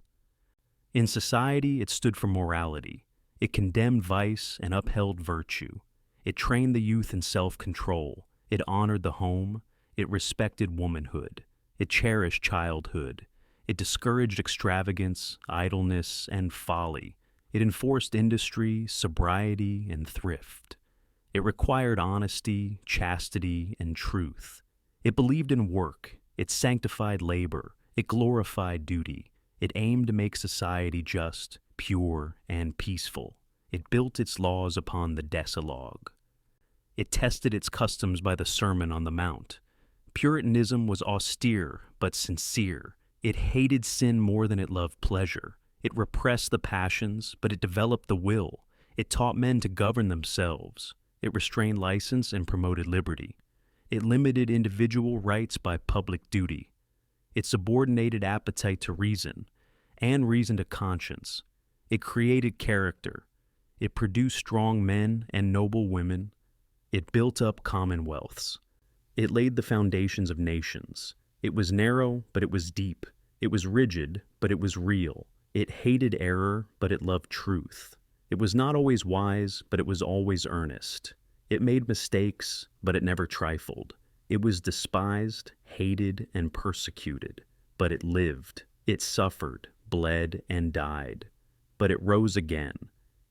In society, it stood for morality. It condemned vice and upheld virtue. It trained the youth in self-control. It honored the home. It respected womanhood. It cherished childhood. It discouraged extravagance, idleness, and folly. It enforced industry, sobriety, and thrift. It required honesty, chastity, and truth. It believed in work. It sanctified labor. It glorified duty. It aimed to make society just, pure, and peaceful. It built its laws upon the Decalogue. It tested its customs by the Sermon on the Mount. Puritanism was austere but sincere. It hated sin more than it loved pleasure. It repressed the passions, but it developed the will. It taught men to govern themselves. It restrained license and promoted liberty. It limited individual rights by public duty. It subordinated appetite to reason, and reason to conscience. It created character. It produced strong men and noble women. It built up commonwealths. It laid the foundations of nations. It was narrow, but it was deep. It was rigid, but it was real. It hated error, but it loved truth. It was not always wise, but it was always earnest. It made mistakes, but it never trifled. It was despised, hated, and persecuted, but it lived. It suffered, bled, and died. But it rose again.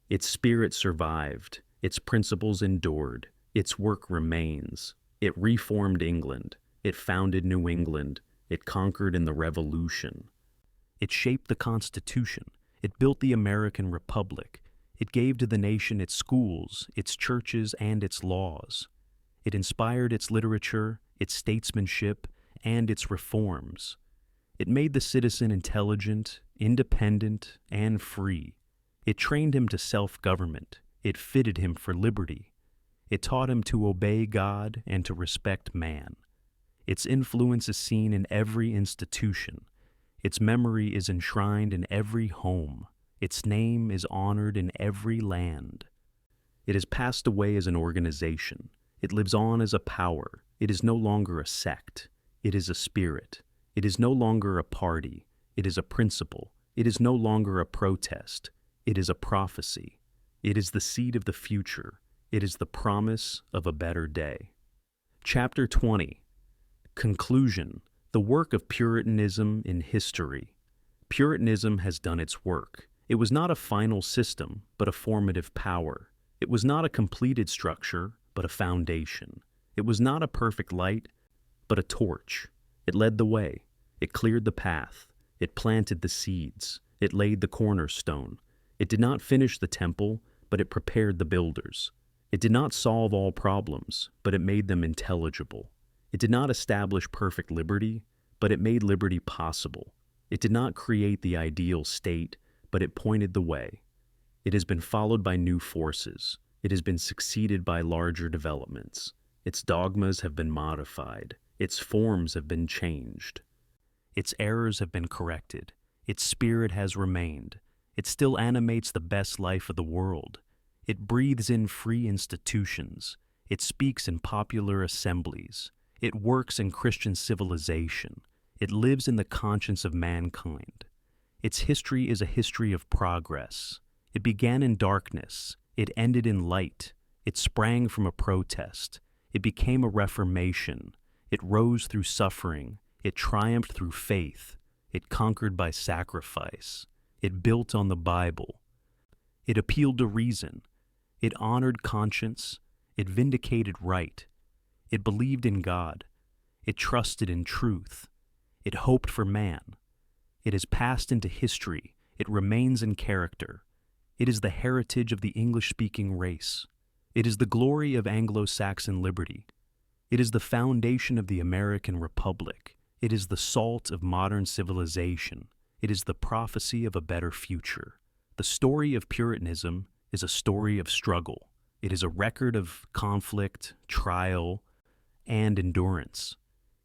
Its spirit survived. Its principles endured. Its work remains. It reformed England. It founded New England. It conquered in the Revolution. It shaped the Constitution. It built the American Republic. It gave to the nation its schools, its churches, and its laws. It inspired its literature, its statesmanship, and its reforms. It made the citizen intelligent, independent, and free. It trained him to self-government. It fitted him for liberty. It taught him to obey God and to respect man. Its influence is seen in every institution. Its memory is enshrined in every home. Its name is honored in every land. It has passed away as an organization. It lives on as a power. It is no longer a sect. It is a spirit. It is no longer a party. It is a principle. It is no longer a protest. It is a prophecy. It is the seed of the future. It is the promise of a better day. Chapter 20. Conclusion. The work of Puritanism in history. Puritanism has done its work. It was not a final system, but a formative power. It was not a completed structure, but a foundation. It was not a perfect light, but a torch. It led the way. It cleared the path. It planted the seeds. It laid the cornerstone. It did not finish the temple, but it prepared the builders. It did not solve all problems, but it made them intelligible. It did not establish perfect liberty, but it made liberty possible. It did not create the ideal state, but it pointed the way. It has been followed by new forces. It has been succeeded by larger developments. Its dogmas have been modified. Its forms have been changed. Its errors have been corrected. Its spirit has remained. It still animates the best life of the world. It breathes in free institutions. It speaks in popular assemblies. It works in Christian civilization. It lives in the conscience of mankind. Its history is a history of progress. It began in darkness. It ended in light. It sprang from a protest. It became a reformation. It rose through suffering. It triumphed through faith. It conquered by sacrifice. It built on the Bible. It appealed to reason. It honored conscience. It vindicated right. It believed in God. It trusted in truth. It hoped for man. It has passed into history. It remains in character. It is the heritage of the English-speaking race. It is the glory of Anglo-Saxon liberty. It is the foundation of the American Republic. It is the salt of modern civilization. It is the prophecy of a better future. The story of Puritanism is a story of struggle. It is a record of conflict, trial, and endurance.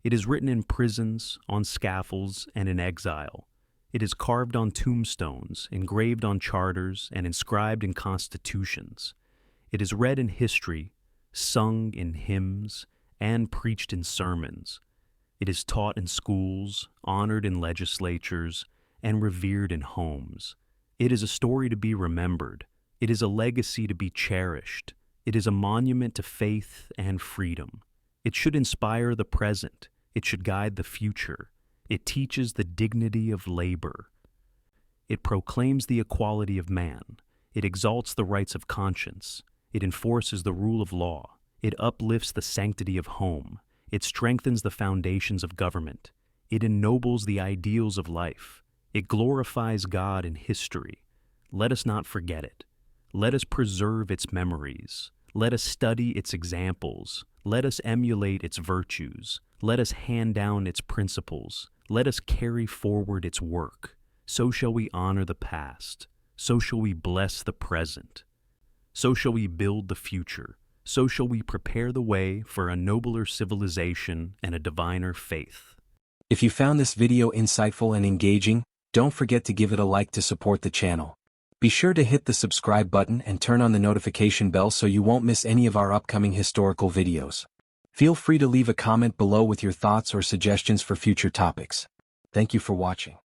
It is written in prisons, on scaffolds, and in exile. It is carved on tombstones, engraved on charters, and inscribed in constitutions. It is read in history, sung in hymns, and preached in sermons. It is taught in schools, honored in legislatures, and revered in homes. It is a story to be remembered. It is a legacy to be cherished. It is a monument to faith and freedom. It should inspire the present. It should guide the future. It teaches the dignity of labor. It proclaims the equality of man. It exalts the rights of conscience. It enforces the rule of law. It uplifts the sanctity of home. It strengthens the foundations of government. It ennobles the ideals of life. It glorifies God in history. Let us not forget it. Let us preserve its memories. Let us study its examples. Let us emulate its virtues. Let us hand down its principles. Let us carry forward its work. So shall we honor the past. So shall we bless the present. So shall we build the future. So shall we prepare the way for a nobler civilization and a diviner faith. If you found this video insightful and engaging, don't forget to give it a like to support the channel. Be sure to hit the subscribe button and turn on the notification bell so you won't miss any of our upcoming historical videos. Feel free to leave a comment below with your thoughts or suggestions for future topics. Thank you for watching.